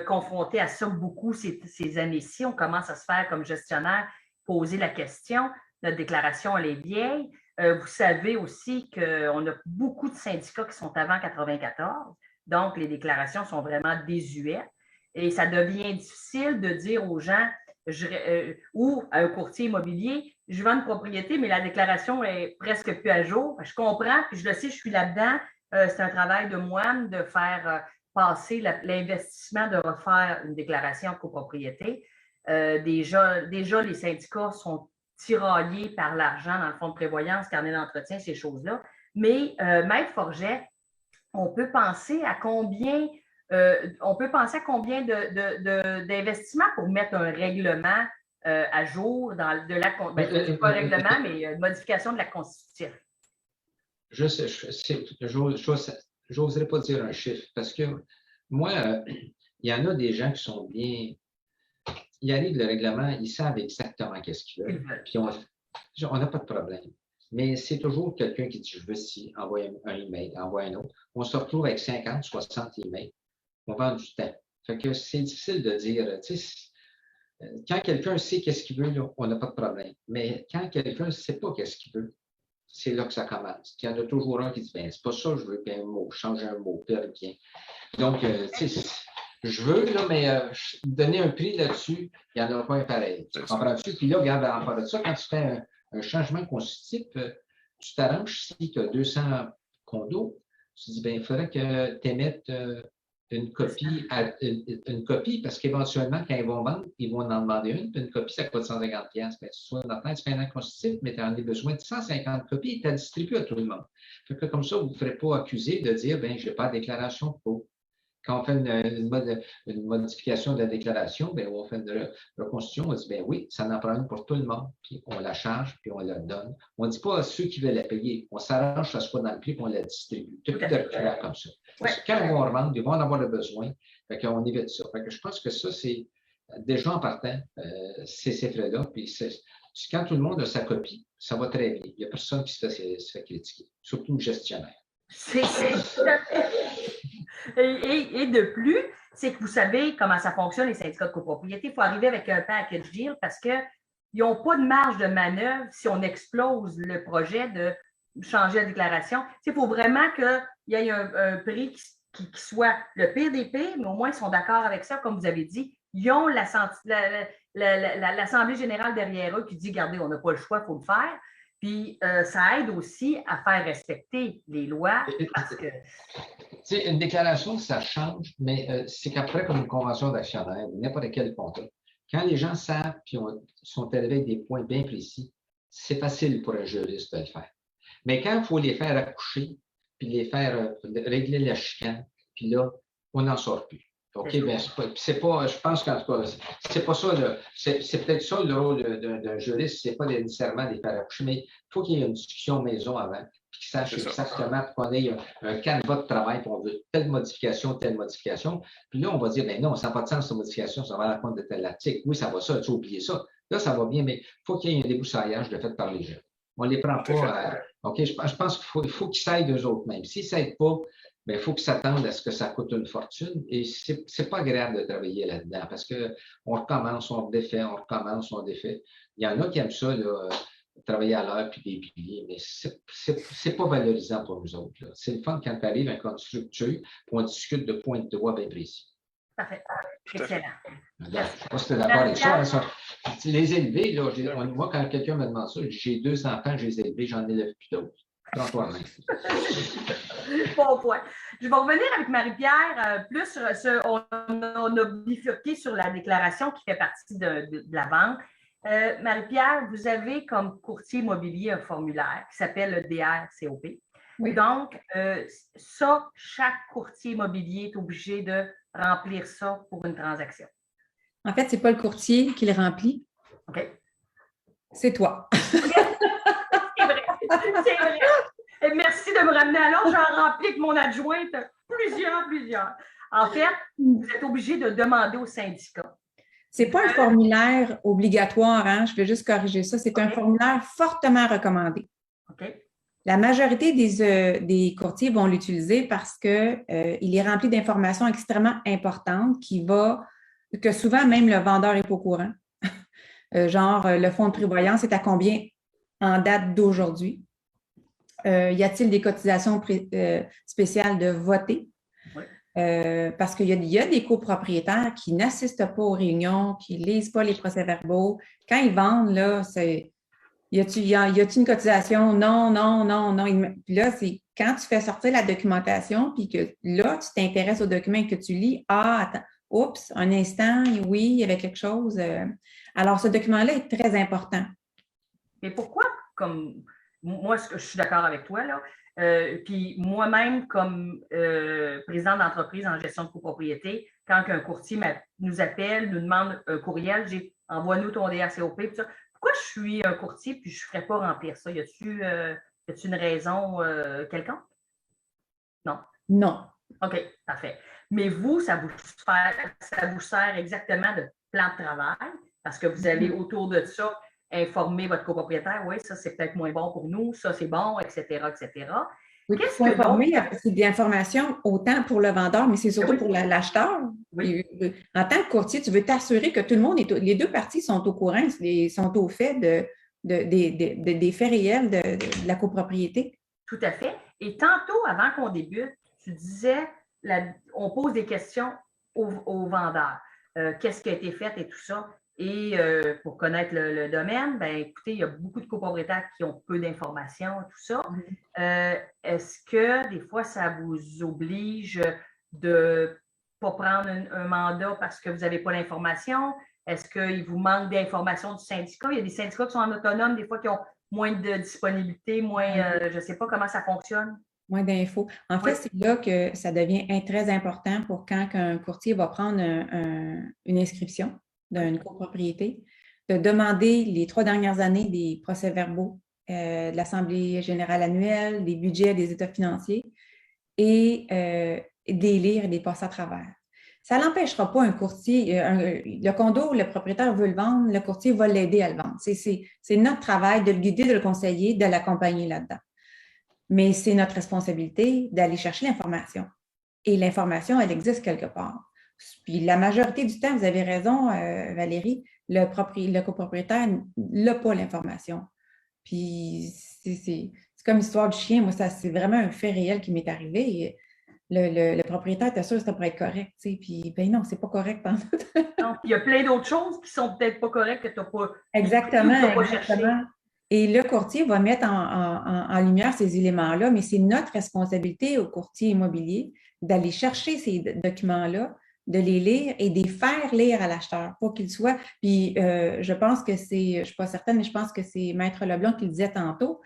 Speaker 1: confronté à ça beaucoup ces années-ci. On commence à se faire comme gestionnaire, poser la question. Notre déclaration, elle est vieille. Vous savez aussi qu'on a beaucoup de syndicats qui sont avant 94. Donc, les déclarations sont vraiment désuètes. Et ça devient difficile de dire aux gens ou à un courtier immobilier, je vends une propriété, mais la déclaration est presque plus à jour. Je comprends, puis je le sais, je suis là-dedans. C'est un travail de moine de faire passer l'investissement de refaire une déclaration de copropriété. Déjà, les syndicats sont tiraillés par l'argent dans le fonds de prévoyance, carnet d'entretien, ces choses-là. Mais, Maître Forget, on peut penser à combien d'investissements pour mettre un règlement à jour pas un règlement, mais une modification de la Constitution.
Speaker 2: Je sais, j'oserais pas dire un chiffre parce que moi, il y en a des gens qui sont bien. Ils arrivent le règlement, ils savent exactement qu'est-ce qu'ils veulent. Puis on n'a pas de problème. Mais c'est toujours quelqu'un qui dit je veux ci, envoie un email, envoie un autre. On se retrouve avec 50, 60 emails. On vend du temps. Fait que c'est difficile de dire, quand quelqu'un sait qu'est-ce qu'il veut, là, on n'a pas de problème. Mais quand quelqu'un ne sait pas qu'est-ce qu'il veut, c'est là que ça commence. Il y en a toujours un qui dit, ben, c'est pas ça, je veux bien un mot, changer un mot, perdre bien. Donc, je veux, là, mais donner un prix là-dessus, il n'y en a pas un pareil. Tu comprends-tu? Puis là, regarde, en part de ça, quand tu fais un changement constitutif, tu t'arranges si tu as 200 condos, Tu dis, bien, il faudrait que tu émettes une copie parce qu'éventuellement, quand ils vont vendre, ils vont en demander une. Puis une copie, ça coûte 150$. Bien, soit dans ta tête, c'est un acte constitutif, mais tu en as besoin de 150 copies et tu as distribué à tout le monde. Fait que comme ça, vous ne ferez pas accuser de dire, bien, je n'ai pas de déclaration pour. Quand on fait une modification de la déclaration, bien, on fait une reconstitution, on dit, bien oui, ça en prend une pour tout le monde, puis on la charge, puis on la donne. On ne dit pas à ceux qui veulent la payer, on s'arrange que ça soit dans le prix, puis on la distribue. Tout est clair comme ça. Parce que quand ils vont revendre, ils vont en avoir le besoin, fait qu'on évite ça. Fait que je pense que ça, c'est déjà en partant, c'est ces frais-là, puis quand tout le monde a sa copie, ça va très bien. Il n'y a personne qui se fait critiquer, surtout le gestionnaire.
Speaker 1: C'est tout à fait. Et de plus, c'est que vous savez comment ça fonctionne, les syndicats de copropriété. Il faut arriver avec un package deal parce qu'ils n'ont pas de marge de manœuvre si on explose le projet de changer la déclaration. Il faut vraiment qu'il y ait un prix qui soit le pire des pires, mais au moins ils sont d'accord avec ça, comme vous avez dit. Ils ont l'Assemblée générale derrière eux qui dit, regardez, on n'a pas le choix, il faut le faire. Puis, ça aide aussi à faire respecter les lois parce que…
Speaker 2: Une déclaration, ça change, mais c'est qu'après, comme une convention d'actionnaire, n'importe quel contrat, quand les gens savent et sont arrivés avec des points bien précis, c'est facile pour un juriste de le faire. Mais quand il faut les faire accoucher, puis les faire régler la chicane, puis là, on n'en sort plus. OK, bien, c'est pas, je pense qu'en tout cas, c'est pas ça, c'est peut-être ça le rôle d'un juriste, c'est pas nécessairement les faire accoucher, mais il faut qu'il y ait une discussion maison avant, puis qu'ils sachent exactement qu'on ait un canevas de travail, puis on veut telle modification. Puis là, on va dire, bien non, ça n'a pas de sens, cette modification, ça va à la compte de tel article. Oui, ça va ça, tu as oublié ça. Là, ça va bien, mais il faut qu'il y ait un débroussaillage de fait par les gens. On ne les prend pas. OK, je pense qu'il faut qu'ils s'aident eux autres même. S'ils ne s'aident pas, il faut qu'ils s'attendent à ce que ça coûte une fortune. Et c'est pas agréable de travailler là-dedans parce qu'on recommence, on défait, on recommence, on défait. Il y en a qui aiment ça, là, travailler à l'heure puis des piliers, mais c'est pas valorisant pour nous autres. C'est le fun quand tu arrives à une structure et on discute de points de droit bien précis.
Speaker 1: Parfait. Excellent.
Speaker 2: Je ne sais pas si tu es d'accord avec ça. Les élevés, là, moi, quand quelqu'un me demande ça, j'ai 2 enfants, je les ai élevés, j'en élève plus d'autres. Prends-toi-même.
Speaker 1: Bon point. Je vais revenir avec Marie-Pierre plus sur on a bifurqué sur la déclaration qui fait partie de la vente. Marie-Pierre, vous avez comme courtier immobilier un formulaire qui s'appelle le DRCOP. Oui. Donc, ça, chaque courtier immobilier est obligé de remplir ça pour une transaction.
Speaker 3: En fait, ce n'est pas le courtier qui le remplit.
Speaker 1: OK.
Speaker 3: C'est toi.
Speaker 1: C'est vrai. C'est vrai. Et merci de me ramener à l'autre. J'en remplis avec mon adjointe plusieurs. En fait, vous êtes obligé de demander au syndicat.
Speaker 3: Ce n'est pas un formulaire obligatoire, hein? Je vais juste corriger ça. C'est un formulaire fortement recommandé.
Speaker 1: OK.
Speaker 3: La majorité des courtiers vont l'utiliser parce qu'il est rempli d'informations extrêmement importantes que souvent même le vendeur n'est pas au courant. Genre, le fonds de prévoyance est à combien en date d'aujourd'hui? Y a-t-il des cotisations spéciales de voter?
Speaker 1: Oui.
Speaker 3: Parce qu'il y a des copropriétaires qui n'assistent pas aux réunions, qui ne lisent pas les procès-verbaux. Quand ils vendent, là, y a-t-il une cotisation? Non. Puis là, c'est quand tu fais sortir la documentation, puis que là, tu t'intéresses aux documents que tu lis. Ah, attends, oups, un instant, oui, il y avait quelque chose. Alors, ce document-là est très important.
Speaker 1: Mais pourquoi, comme moi, je suis d'accord avec toi, là, puis moi-même, comme présidente d'entreprise en gestion de copropriété, quand un courtier nous appelle, nous demande un courriel, envoie-nous ton DRCOP, puis ça. Pourquoi je suis un courtier puis je ne ferais pas remplir ça? Y a-t-il une raison quelconque? Non.
Speaker 3: Non.
Speaker 1: OK, parfait. Mais vous, ça vous sert exactement de plan de travail parce que vous allez autour de ça informer votre copropriétaire. Oui, ça, c'est peut-être moins bon pour nous, ça, c'est bon, etc., etc.
Speaker 3: Oui, il faut informer, c'est de l'information autant pour le vendeur, mais c'est surtout pour l'acheteur. Oui. En tant que courtier, tu veux t'assurer que tout le monde, les deux parties sont au courant, sont au fait des faits réels de la copropriété.
Speaker 1: Tout à fait. Et tantôt, avant qu'on débute, tu disais, on pose des questions aux vendeurs. Qu'est-ce qui a été fait et tout ça. Et pour connaître le domaine, ben écoutez, il y a beaucoup de copropriétaires qui ont peu d'informations, tout ça. Est-ce que des fois, ça vous oblige de ne pas prendre un mandat parce que vous n'avez pas l'information? Est-ce qu'il vous manque d'informations du syndicat? Il y a des syndicats qui sont en autonome, des fois qui ont moins de disponibilité, moins, je ne sais pas comment ça fonctionne.
Speaker 3: Moins d'infos. En fait, c'est là que ça devient très important pour quand un courtier va prendre une inscription d'une copropriété, de demander les 3 dernières années des procès-verbaux de l'Assemblée générale annuelle, des budgets, des états financiers et des lire et des passer à travers. Ça n'empêchera pas un courtier, le condo, le propriétaire veut le vendre, le courtier va l'aider à le vendre. C'est notre travail de le guider, de le conseiller, de l'accompagner là-dedans. Mais c'est notre responsabilité d'aller chercher l'information. Et l'information, elle existe quelque part. Puis la majorité du temps, vous avez raison, Valérie, le copropriétaire n'a pas l'information. Puis c'est comme l'histoire du chien. Moi, ça, c'est vraiment un fait réel qui m'est arrivé. Le propriétaire était sûr que ça pourrait être correct. Puis, ben non, c'est pas correct.
Speaker 1: Non, il y a plein d'autres choses qui sont peut-être pas correctes que tu n'as pas,
Speaker 3: exactement.
Speaker 1: cherché.
Speaker 3: Et le courtier va mettre en lumière ces éléments-là, mais c'est notre responsabilité au courtier immobilier d'aller chercher ces documents-là, de les lire et de les faire lire à l'acheteur pour qu'il soit. Puis, je pense que c'est, je ne suis pas certaine, mais je pense que c'est Maître Leblanc qui le disait tantôt.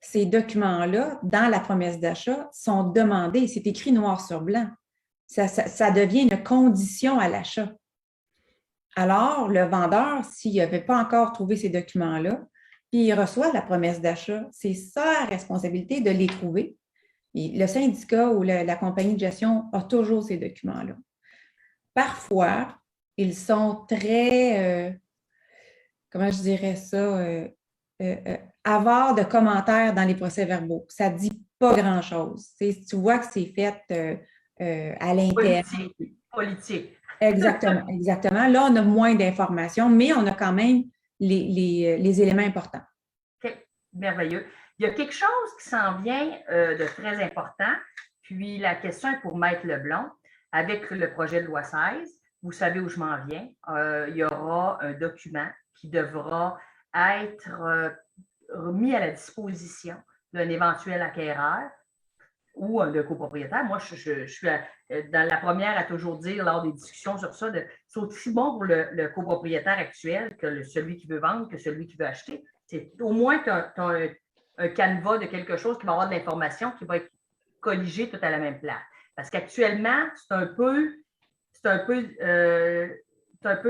Speaker 3: Ces documents-là, dans la promesse d'achat, sont demandés. C'est écrit noir sur blanc. Ça devient une condition à l'achat. Alors, le vendeur, s'il n'avait pas encore trouvé ces documents-là, puis il reçoit la promesse d'achat, c'est sa responsabilité de les trouver. Et le syndicat ou la compagnie de gestion a toujours ces documents-là. Parfois, ils sont très, comment je dirais ça, avares de commentaires dans les procès-verbaux. Ça ne dit pas grand-chose. Tu vois que c'est fait à l'interne.
Speaker 1: Politique.
Speaker 3: Exactement, exactement. Là, on a moins d'informations, mais on a quand même les éléments importants.
Speaker 1: OK, merveilleux. Il y a quelque chose qui s'en vient de très important, puis la question est pour Maître Leblanc. Avec le projet de loi 16, vous savez où je m'en viens, il y aura un document qui devra être mis à la disposition d'un éventuel acquéreur ou de copropriétaire. Moi, je suis dans la première à toujours dire lors des discussions sur ça, c'est aussi bon pour le copropriétaire actuel que celui qui veut vendre, que celui qui veut acheter. C'est au moins tu as un canevas de quelque chose qui va avoir de l'information qui va être colligé tout à la même place. Parce qu'actuellement, c'est un peu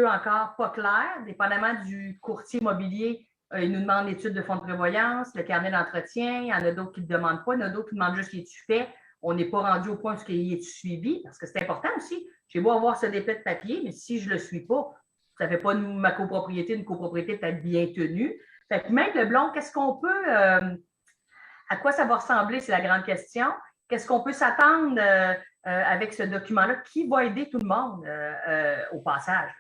Speaker 1: encore pas clair, dépendamment du courtier immobilier. Il nous demande l'étude de fonds de prévoyance, le carnet d'entretien. Il y en a d'autres qui ne le demandent pas. Il y en a d'autres qui demandent juste qu'il est-tu fait. On n'est pas rendu au point où il est suivi, parce que c'est important aussi. J'ai beau avoir ce dépôt de papier, mais si je ne le suis pas, ça ne fait pas ma copropriété une copropriété peut-être bien tenue. Fait que Maître Leblanc, qu'est-ce qu'on peut, à quoi ça va ressembler, c'est la grande question. Qu'est-ce qu'on peut s'attendre avec ce document-là? Qui va aider tout le monde au passage?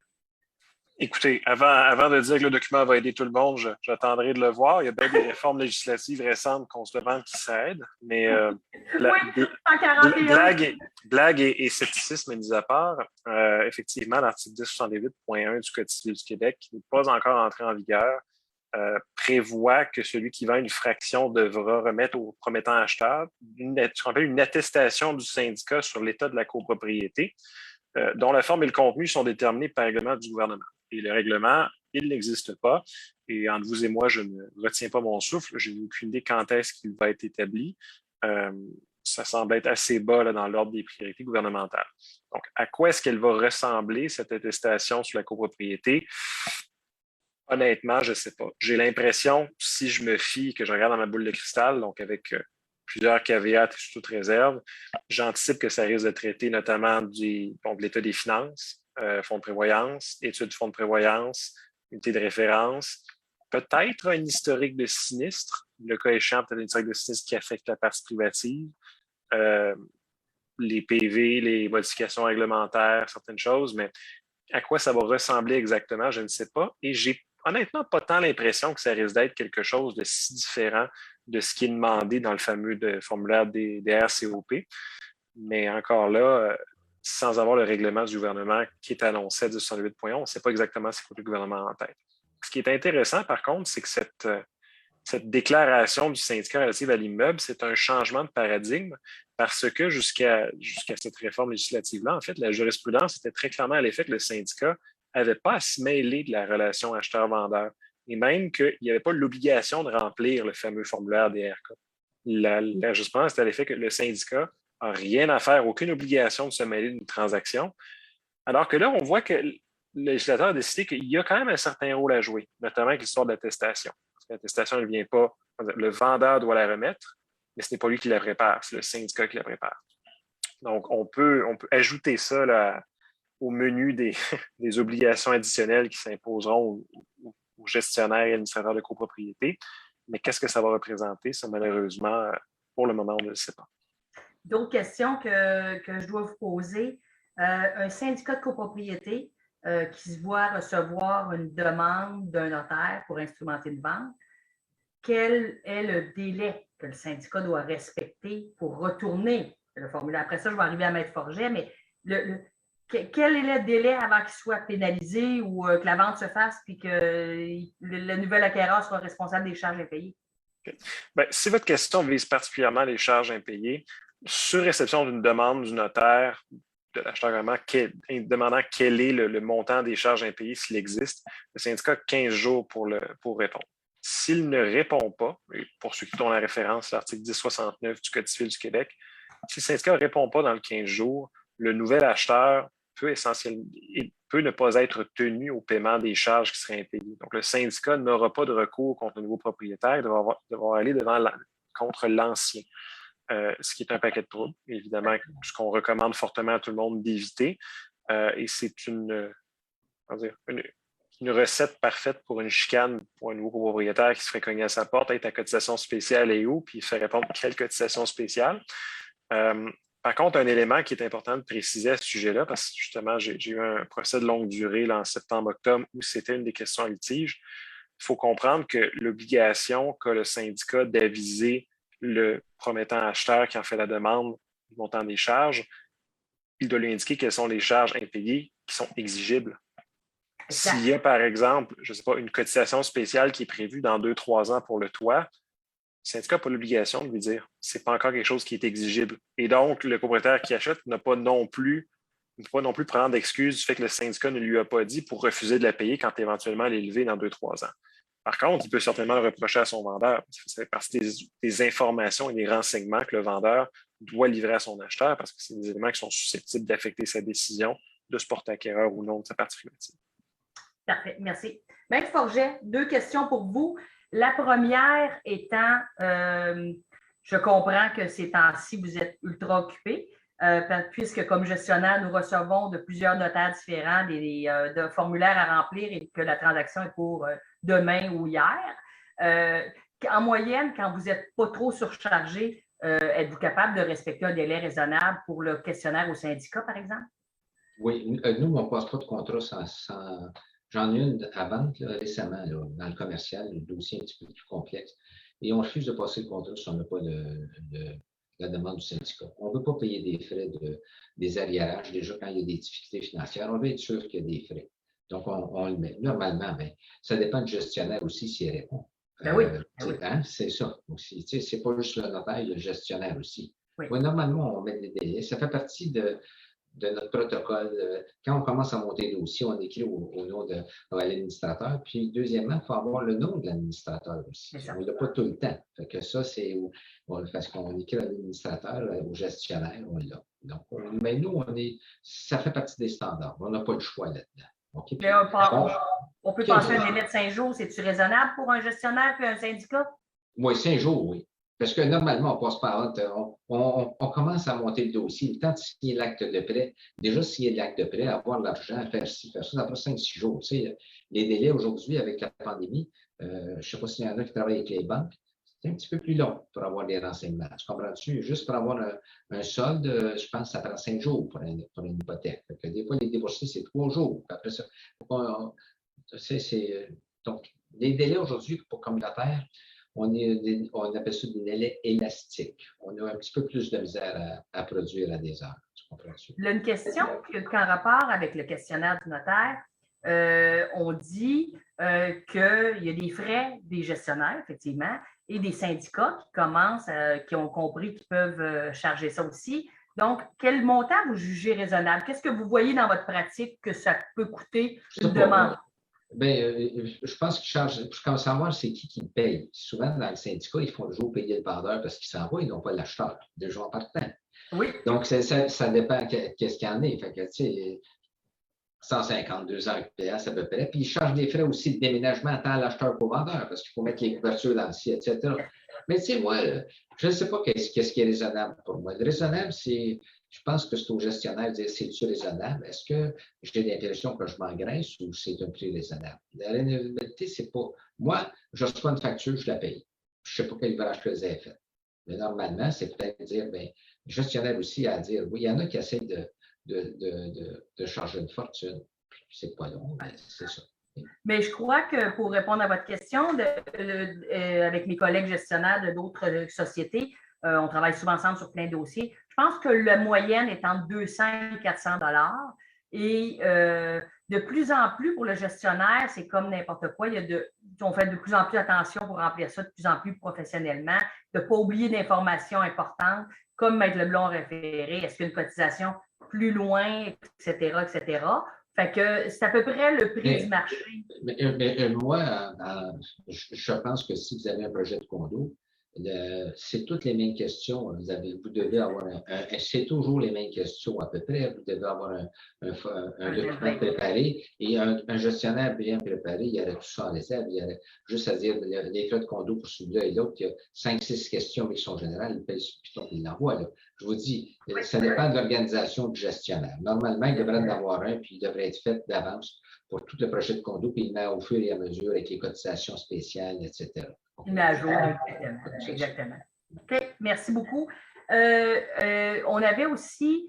Speaker 4: Écoutez, avant de dire que le document va aider tout le monde, j'attendrai de le voir. Il y a bien des réformes législatives récentes qu'on se demande qui ça aide, mais blague et scepticisme mis à part, effectivement, l'article 1068.1 du Code civil du Québec, qui n'est pas encore entré en vigueur, prévoit que celui qui vend une fraction devra remettre au promettant acheteur ce qu'on appelle une attestation du syndicat sur l'état de la copropriété, dont la forme et le contenu sont déterminés par règlement du gouvernement. Et le règlement, il n'existe pas. Et entre vous et moi, je ne retiens pas mon souffle. Je n'ai aucune idée quand est-ce qu'il va être établi. Ça semble être assez bas là, dans l'ordre des priorités gouvernementales. Donc, à quoi est-ce qu'elle va ressembler, cette attestation sur la copropriété? Honnêtement, je ne sais pas. J'ai l'impression, si je me fie, que je regarde dans ma boule de cristal, donc avec plusieurs caveats et sous toute réserve, j'anticipe que ça risque de traiter notamment de l'état des finances, fonds de prévoyance, études de fonds de prévoyance, unité de référence, peut-être un historique de sinistre, le cas échéant, peut-être un historique de sinistre qui affecte la partie privative, les PV, les modifications réglementaires, certaines choses, mais à quoi ça va ressembler exactement, je ne sais pas. Et j'ai honnêtement pas tant l'impression que ça risque d'être quelque chose de si différent de ce qui est demandé dans le fameux formulaire des RCOP. Mais encore là, sans avoir le règlement du gouvernement qui est annoncé à 1068.11. On ne sait pas exactement ce que le gouvernement a en tête. Ce qui est intéressant, par contre, c'est que cette déclaration du syndicat relative à l'immeuble, c'est un changement de paradigme parce que jusqu'à cette réforme législative-là, en fait, la jurisprudence était très clairement à l'effet que le syndicat n'avait pas à se mêler de la relation acheteur-vendeur et même qu'il n'y avait pas l'obligation de remplir le fameux formulaire DRK. La jurisprudence était à l'effet que le syndicat n'a rien à faire, aucune obligation de se mêler d'une transaction, alors que là, on voit que le législateur a décidé qu'il y a quand même un certain rôle à jouer, notamment avec l'histoire de l'attestation. Parce que l'attestation ne vient pas, le vendeur doit la remettre, mais ce n'est pas lui qui la prépare, c'est le syndicat qui la prépare. Donc, on peut ajouter ça là, au menu des obligations additionnelles qui s'imposeront aux gestionnaires et administrateurs de copropriété. Mais qu'est-ce que ça va représenter? Ça, malheureusement, pour le moment, on ne le sait pas.
Speaker 1: D'autres questions que je dois vous poser. Un syndicat de copropriété qui se voit recevoir une demande d'un notaire pour instrumenter une vente, quel est le délai que le syndicat doit respecter pour retourner le formulaire? Après ça, je vais arriver à Maître Forget, mais quel est le délai avant qu'il soit pénalisé ou que la vente se fasse puis que le nouvel acquéreur soit responsable des charges impayées?
Speaker 4: Okay. Bien, si votre question vise particulièrement les charges impayées, sur réception d'une demande du notaire, de l'acheteur vraiment, demandant quel est le montant des charges impayées s'il existe, le syndicat a 15 jours pour répondre. S'il ne répond pas, et pour ceux qui ont la référence, l'article 1069 du Code civil du Québec, si le syndicat ne répond pas dans le 15 jours, le nouvel acheteur peut ne pas être tenu au paiement des charges qui seraient impayées. Donc, le syndicat n'aura pas de recours contre le nouveau propriétaire, il devra aller contre l'ancien. Ce qui est un paquet de troubles, évidemment, ce qu'on recommande fortement à tout le monde d'éviter. Et c'est une recette parfaite pour une chicane pour un nouveau propriétaire qui se ferait cogner à sa porte, être à cotisation spéciale et où, puis il fait répondre quelle cotisation spéciale. Par contre, un élément qui est important de préciser à ce sujet-là, parce que justement, j'ai eu un procès de longue durée là, en septembre-octobre où c'était une des questions à litige. Il faut comprendre que l'obligation qu'a le syndicat d'aviser le promettant acheteur qui en fait la demande du montant des charges, il doit lui indiquer quelles sont les charges impayées qui sont exigibles. S'il y a, par exemple, je ne sais pas, une cotisation spéciale qui est prévue dans 2-3 ans pour le toit, le syndicat n'a pas l'obligation de lui dire ce n'est pas encore quelque chose qui est exigible. Et donc, le propriétaire qui achète ne peut pas non plus prendre d'excuses du fait que le syndicat ne lui a pas dit pour refuser de la payer quand éventuellement elle est levée dans 2-3 ans. Par contre, il peut certainement le reprocher à son vendeur parce que c'est partie des informations et des renseignements que le vendeur doit livrer à son acheteur parce que c'est des éléments qui sont susceptibles d'affecter sa décision de se porter acquéreur ou non de sa partie privative.
Speaker 1: Parfait, merci. Maître Forget, 2 questions pour vous. La première étant, je comprends que ces temps-ci, vous êtes ultra occupé, puisque comme gestionnaire, nous recevons de plusieurs notaires différents de formulaires à remplir et que la transaction est pour demain ou hier. En moyenne, quand vous n'êtes pas trop surchargé, êtes-vous capable de respecter un délai raisonnable pour le questionnaire au syndicat, par exemple?
Speaker 2: Oui, nous, on ne passe pas de contrat sans... J'en ai une à vente récemment là, dans le commercial, le dossier un petit peu plus complexe. Et on refuse de passer le contrat si on n'a pas la demande du syndicat. On ne veut pas payer des frais des arriérages. Déjà, quand il y a des difficultés financières, on veut être sûr qu'il y a des frais. Donc, on le met. Normalement, ça dépend du gestionnaire aussi s'il répond.
Speaker 1: Oui.
Speaker 2: C'est ça aussi. Ce n'est pas juste le notaire, le gestionnaire aussi.
Speaker 1: Oui.
Speaker 2: Ouais, normalement, on met des délais. Ça fait partie de notre protocole. Quand on commence à monter le dossier, on écrit au nom de l'administrateur. Puis, deuxièmement, il faut avoir le nom de l'administrateur aussi. On ne l'a pas tout le temps. Fait que ça, c'est parce qu'on écrit à l'administrateur, au gestionnaire, on l'a. Donc, mais nous, ça fait partie des standards. On n'a pas le choix là-dedans. Okay?
Speaker 1: Mais on peut penser à un délai de 5 jours. C'est-tu raisonnable pour un gestionnaire et un syndicat?
Speaker 2: Oui, 5 jours, oui. Parce que normalement, on passe par on commence à monter le dossier. Le temps de signer l'acte de prêt, déjà signer l'acte de prêt, avoir l'argent, faire ci, faire ça, ça prend 5-6 jours. Tu sais, les délais aujourd'hui avec la pandémie, je ne sais pas s'il y en a qui travaillent avec les banques, c'est un petit peu plus long pour avoir des renseignements. Tu comprends-tu? Juste pour avoir un solde, je pense que ça prend 5 jours pour une hypothèque. Fait que des fois, les débourser, c'est 3 jours. Après ça, donc, les délais aujourd'hui pour communautaire, on appelle ça des délais élastiques. On a un petit peu plus de misère à produire à des heures. Tu comprends-tu?
Speaker 1: Il y a une question qui a en rapport avec le questionnaire du notaire. On dit qu'il y a des frais des gestionnaires, effectivement, et des syndicats qui ont compris qu'ils peuvent charger ça aussi. Donc, quel montant vous jugez raisonnable? Qu'est-ce que vous voyez dans votre pratique que ça peut coûter une demande?
Speaker 2: Je pense qu'ils chargent. Je commence à voir c'est qui le paye. Souvent, dans le syndicat, ils font toujours payer le vendeur parce qu'ils s'en vont, ils n'ont pas l'acheteur, déjà en partant.
Speaker 1: Oui.
Speaker 2: Donc, ça dépend qu'est-ce qu'il y en a. Fait que, tu sais, 152 ans PS à peu près. Puis, ils chargent des frais aussi de déménagement tant à l'acheteur qu'au vendeur parce qu'il faut mettre les couvertures dans le ciel, etc. Mais, tu sais, moi, je ne sais pas qu'est-ce qui est raisonnable pour moi. Le raisonnable, je pense que c'est au gestionnaire de dire c'est-tu raisonnable? Est-ce que j'ai l'impression que je m'engraisse ou c'est un prix raisonnable? La réalité, c'est pas. Moi, je reçois une facture, je la paye. Je ne sais pas quel ouvrage que vous avez fait. Mais normalement, c'est peut-être dire, bien, le gestionnaire aussi à dire, oui, il y en a qui essayent de charger une fortune. C'est pas long, mais c'est ça.
Speaker 1: Mais je crois que pour répondre à votre question, avec mes collègues gestionnaires de d'autres sociétés, on travaille souvent ensemble sur plein de dossiers. Je pense que la moyenne est entre 200 et 400 $. Et de plus en plus, pour le gestionnaire, c'est comme n'importe quoi. On fait de plus en plus attention pour remplir ça de plus en plus professionnellement, de ne pas oublier d'informations importantes, comme Maître Leblond référé, est-ce qu'il y a une cotisation plus loin, etc., etc. Fait que c'est à peu près le prix du marché.
Speaker 2: Mais moi, je pense que si vous avez un projet de condo, c'est toutes les mêmes questions. Vous devez avoir c'est toujours les mêmes questions à peu près. Vous devez avoir un document préparé et un gestionnaire bien préparé. Il y aurait tout ça en réserve. Il y aurait juste à dire les frais de condo pour celui-là et l'autre. Il y a 5-6 questions avec son général. Il paye sur Python et il l'envoie. Je vous dis, ça dépend de l'organisation du gestionnaire. Normalement, il devrait en avoir un, puis il devrait être fait d'avance pour tout le projet de condo, puis il met au fur et à mesure avec les cotisations spéciales, etc.
Speaker 1: Il met à jour, exactement. OK, merci beaucoup. On avait aussi,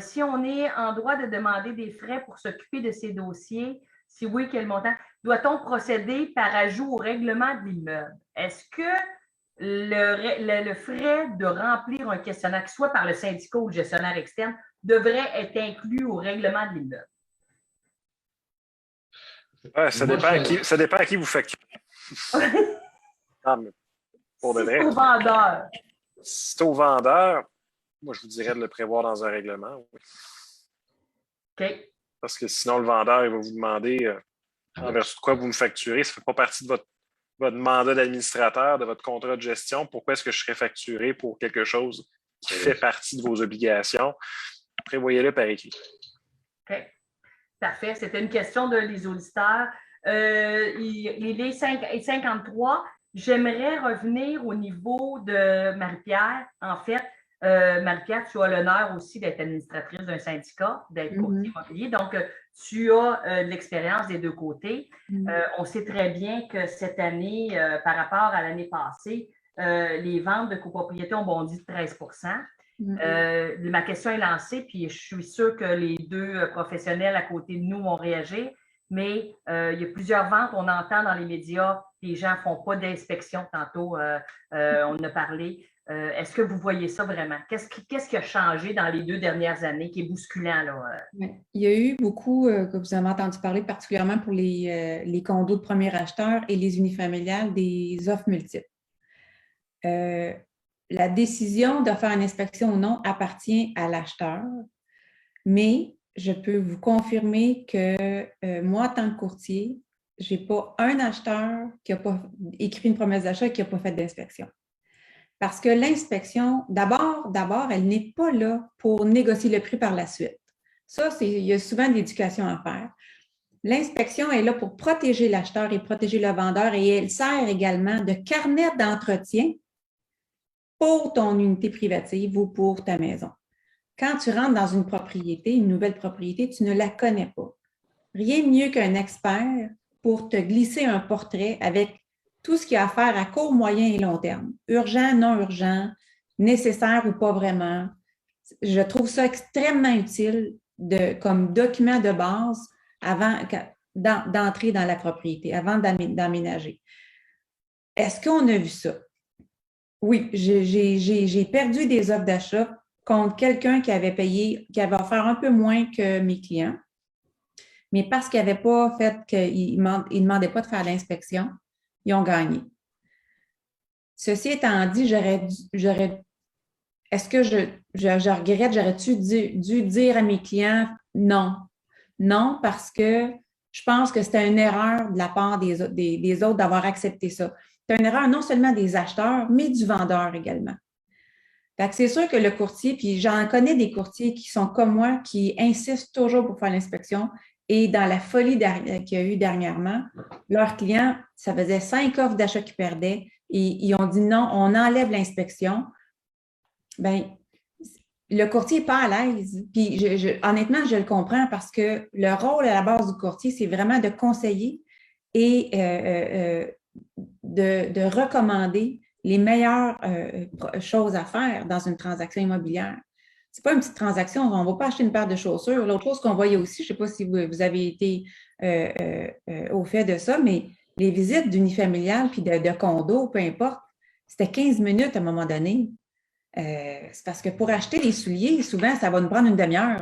Speaker 1: si on est en droit de demander des frais pour s'occuper de ces dossiers, si oui, quel montant? Doit-on procéder par ajout au règlement de l'immeuble? Est-ce que le frais de remplir un questionnaire, que ce soit par le syndicat ou le gestionnaire externe, devrait être inclus au règlement de l'immeuble?
Speaker 4: Ça dépend à qui vous faites. Mais pour de vrai.
Speaker 1: C'est au vendeur.
Speaker 4: Si c'est au vendeur, moi, je vous dirais de le prévoir dans un règlement. Oui.
Speaker 1: OK.
Speaker 4: Parce que sinon, le vendeur, il va vous demander en vertu de quoi vous me facturez. Ça ne fait pas partie de votre mandat d'administrateur, de votre contrat de gestion. Pourquoi est-ce que je serais facturé pour quelque chose qui fait partie de vos obligations? Prévoyez-le par écrit.
Speaker 1: OK. Parfait. C'était une question de les auditeurs. Les 53, j'aimerais revenir au niveau de Marie-Pierre. En fait, Marie-Pierre, tu as l'honneur aussi d'être administratrice d'un syndicat, d'être courtier immobilier. Donc, tu as de l'expérience des deux côtés. On sait très bien que cette année, par rapport à l'année passée, les ventes de copropriété ont bondi de 13 %. Ma question est lancée, puis je suis sûre que les deux professionnels à côté de nous vont réagir, mais il y a plusieurs ventes, on entend dans les médias, les gens ne font pas d'inspection, tantôt on en a parlé. Est-ce que vous voyez ça vraiment? Qu'est-ce qui a changé dans les 2 dernières années qui est bousculant, là?
Speaker 3: Il y a eu beaucoup, que vous avez entendu parler, particulièrement pour les condos de premier acheteur et les unifamiliales, des offres multiples. La décision de faire une inspection ou non appartient à l'acheteur, mais je peux vous confirmer que moi, en tant que courtier, je n'ai pas un acheteur qui n'a pas écrit une promesse d'achat et qui n'a pas fait d'inspection. Parce que l'inspection, d'abord, elle n'est pas là pour négocier le prix par la suite. Ça, il y a souvent de l'éducation à faire. L'inspection est là pour protéger l'acheteur et protéger le vendeur et elle sert également de carnet d'entretien pour ton unité privative ou pour ta maison. Quand tu rentres dans une propriété, une nouvelle propriété, tu ne la connais pas. Rien de mieux qu'un expert pour te glisser un portrait avec tout ce qu'il y a à faire à court, moyen et long terme. Urgent, non urgent, nécessaire ou pas vraiment. Je trouve ça extrêmement utile comme document de base avant d'entrer dans la propriété, avant d'emménager. est-ce qu'on a vu ça? Oui, j'ai perdu des offres d'achat contre quelqu'un qui avait payé, qui avait offert un peu moins que mes clients, mais parce qu'il n'avait pas fait, qu'il ne demandait pas de faire l'inspection, ils ont gagné. Ceci étant dit, est-ce que je regrette, j'aurais-tu dû dire à mes clients non? Non, parce que je pense que c'était une erreur de la part des autres d'avoir accepté ça. C'est une erreur non seulement des acheteurs, mais du vendeur également. Fait que c'est sûr que le courtier, puis j'en connais des courtiers qui sont comme moi, qui insistent toujours pour faire l'inspection. Et dans la folie qu'il y a eu dernièrement, leurs clients, ça faisait 5 offres d'achat qu'ils perdaient et ils ont dit non, on enlève l'inspection. Bien, le courtier n'est pas à l'aise. Puis honnêtement, je le comprends parce que le rôle à la base du courtier, c'est vraiment de conseiller et de recommander les meilleures choses à faire dans une transaction immobilière. Ce n'est pas une petite transaction, on ne va pas acheter une paire de chaussures. L'autre chose qu'on voyait aussi, je ne sais pas si vous avez été au fait de ça, mais les visites d'unifamiliales puis de condos, peu importe, c'était 15 minutes à un moment donné. C'est parce que pour acheter des souliers, souvent, ça va nous prendre une demi-heure.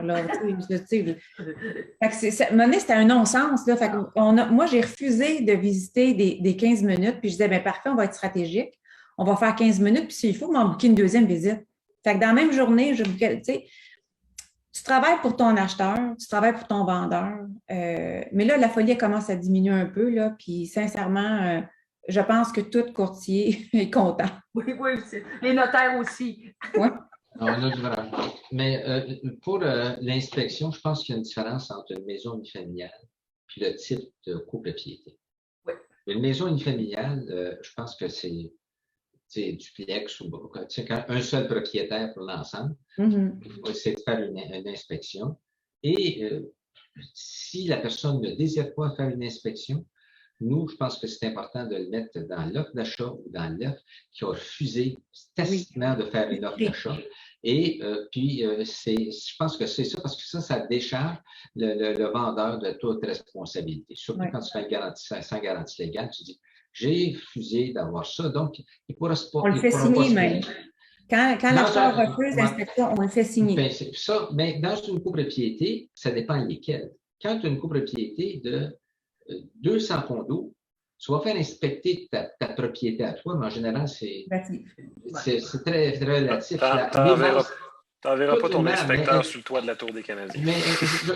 Speaker 3: C'était un non-sens. Moi, j'ai refusé de visiter des 15 minutes, puis je disais, bien, parfait, on va être stratégique. On va faire 15 minutes, puis s'il faut, m'en booker une deuxième visite. Fait que dans la même journée, tu travailles pour ton acheteur, tu travailles pour ton vendeur. Mais là, la folie commence à diminuer un peu, là, puis sincèrement, je pense que tout courtier est content.
Speaker 1: Oui, les notaires aussi.
Speaker 3: Oui.
Speaker 2: Mais pour l'inspection, je pense qu'il y a une différence entre une maison unifamiliale et le type de copropriété.
Speaker 1: Oui.
Speaker 2: Une maison unifamiliale, je pense que c'est duplex ou quand un seul propriétaire pour l'ensemble, c'est de faire une inspection. Et si la personne ne désire pas faire une inspection, nous, je pense que c'est important de le mettre dans l'offre d'achat ou dans l'offre qui a refusé tacitement de faire une offre d'achat. Et puis, je pense que c'est ça, parce que ça décharge le vendeur de toute responsabilité. Surtout quand tu fais une garantie, sans garantie légale, tu dis, j'ai refusé d'avoir ça, donc il pourra se pas.
Speaker 3: On le fait signer même. Quand l'acheteur refuse l'inspection, on le fait signer.
Speaker 2: Ben, c'est ça, mais dans une copropriété, ça dépend lesquels. Quand tu as une copropriété de 200 condos, tu vas faire inspecter ta propriété à toi, mais en général, c'est très, très relatif.
Speaker 4: Tu n'enverras pas ton inspecteur sur le toit de la Tour des Canadiens.
Speaker 2: Mais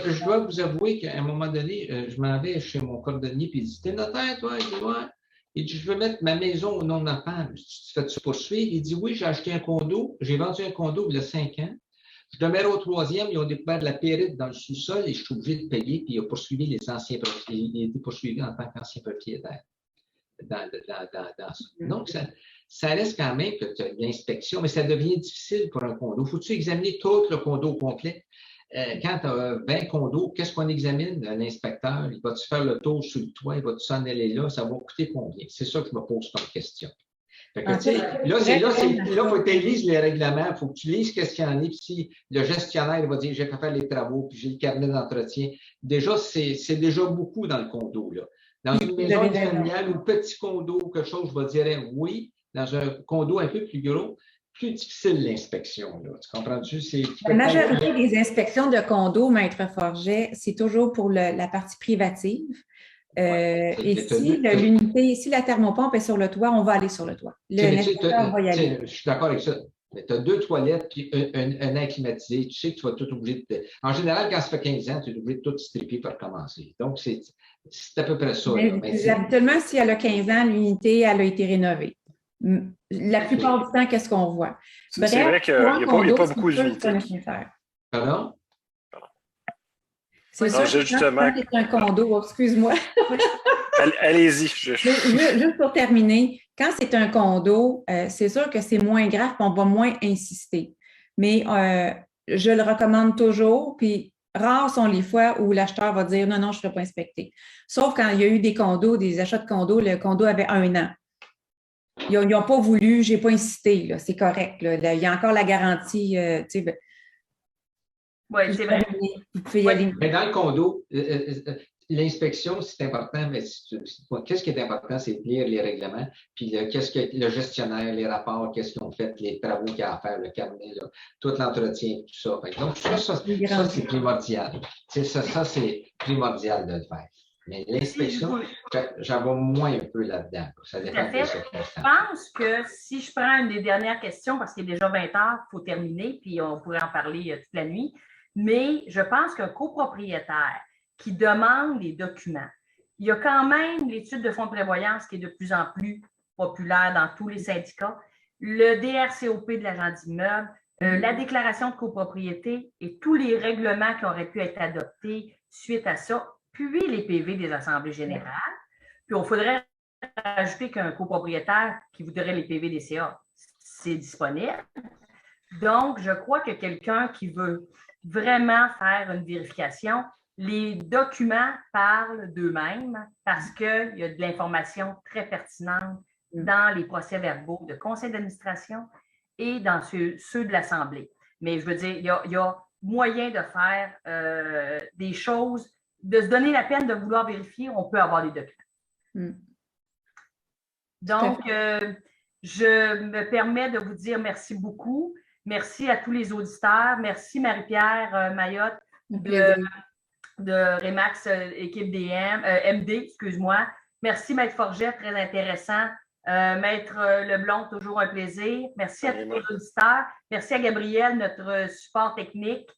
Speaker 2: je dois vous avouer qu'à un moment donné, je m'en vais chez mon cordonnier et il dit, t'es notaire, toi? Il dit, ouais. Il dit, je veux mettre ma maison au nom de ma femme. Tu te fais-tu poursuivre? Il dit, oui, j'ai acheté un condo. J'ai vendu un condo il y a 5 ans. Je demeure au 3e, ils ont découvert de la périte dans le sous-sol et je suis obligé de payer, puis il a poursuivi les anciens propriétaires. Il a été poursuivi en tant qu'ancien propriétaire. Donc, ça reste quand même que tu as l'inspection, mais ça devient difficile pour un condo. Faut-tu examiner tout le condo complet? Quand tu as 20 condos, qu'est-ce qu'on examine? L'inspecteur, il va-tu faire le tour sur le toit? Il va-tu s'en aller là? Ça va coûter combien? C'est ça que je me pose comme question. Fait que, là, il faut que tu lises les règlements, il faut que tu lises qu'est-ce qu'il y en a, puis si le gestionnaire va dire j'ai fait faire les travaux, puis j'ai le carnet d'entretien, déjà, c'est déjà beaucoup dans le condo. Là. Dans une maison familiale ou petit condo ou quelque chose, je vais dire oui. Dans un condo un peu plus gros, plus difficile l'inspection. Tu comprends-tu?
Speaker 3: La majorité des inspections de condos, Maître Forget, c'est toujours pour la partie privative. Et si la thermopompe est sur le toit, on va aller sur le toit. L'inspecteur va y aller.
Speaker 2: Je suis d'accord avec ça. Mais tu as 2 toilettes puis un air climatisé. Tu sais que tu vas tout obligé de... En général, quand ça fait 15 ans, tu es obligé de tout stripper pour recommencer. Donc, c'est à peu près ça.
Speaker 3: Habituellement, si elle a 15 ans, l'unité, elle a été rénovée. La plupart du temps, qu'est-ce qu'on voit?
Speaker 4: C'est vrai qu'il n'y a pas beaucoup d'unités.
Speaker 2: Pardon?
Speaker 3: C'est sûr que quand c'est un condo, excuse-moi.
Speaker 4: Allez-y.
Speaker 3: Juste pour terminer, quand c'est un condo, c'est sûr que c'est moins grave, on va moins insister. Mais je le recommande toujours, puis rares sont les fois où l'acheteur va dire non, je ne ferai pas inspecter. Sauf quand il y a eu des condos, des achats de condos, le condo avait 1 an. Ils n'ont pas voulu, je n'ai pas insisté, c'est correct. Là. Il y a encore la garantie.
Speaker 1: Oui, c'est vrai.
Speaker 2: Mais dans le condo, l'inspection, c'est important, mais qu'est-ce qui est important, c'est de lire les règlements, puis qu'est-ce que le gestionnaire, les rapports, qu'est-ce qu'ils ont fait, les travaux qu'il y a à faire, le carnet, là, tout l'entretien, tout ça. Donc, ça c'est primordial. Ça, c'est primordial de le faire. Mais l'inspection, j'en vais moins un peu là-dedans. Ça dépend des circonstances.
Speaker 1: Je pense que si je prends une des dernières questions, parce qu'il est déjà 20 heures, il faut terminer, puis on pourrait en parler toute la nuit, mais je pense qu'un copropriétaire qui demande les documents, il y a quand même l'étude de fonds de prévoyance qui est de plus en plus populaire dans tous les syndicats, le DRCOP de l'agent d'immeuble, la déclaration de copropriété et tous les règlements qui auraient pu être adoptés suite à ça, puis les PV des assemblées générales. Puis il faudrait ajouter qu'un copropriétaire qui voudrait les PV des CA, c'est disponible. Donc, je crois que quelqu'un qui veut vraiment faire une vérification, les documents parlent d'eux-mêmes parce qu'il y a de l'information très pertinente dans les procès-verbaux de conseil d'administration et dans ceux de l'Assemblée. Mais je veux dire, il y a moyen de faire des choses, de se donner la peine de vouloir vérifier, on peut avoir des documents. Donc, je me permets de vous dire merci beaucoup. Merci à tous les auditeurs. Merci Marie-Pierre Mayotte de Remax équipe MD, excuse-moi. Merci Maître Forget, très intéressant. Maître Leblond, toujours un plaisir. Merci à tous les auditeurs. Merci à Gabriel, notre support technique.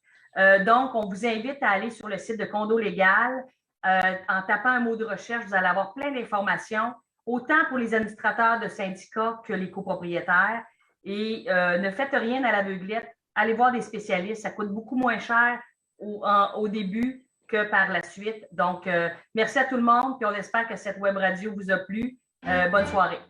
Speaker 1: Donc, on vous invite à aller sur le site de Condo Légal. En tapant un mot de recherche, vous allez avoir plein d'informations, autant pour les administrateurs de syndicats que les copropriétaires. Et ne faites rien à l'aveuglette. Allez voir des spécialistes. Ça coûte beaucoup moins cher au début que par la suite. Donc, merci à tout le monde. Puis on espère que cette web radio vous a plu. Bonne soirée.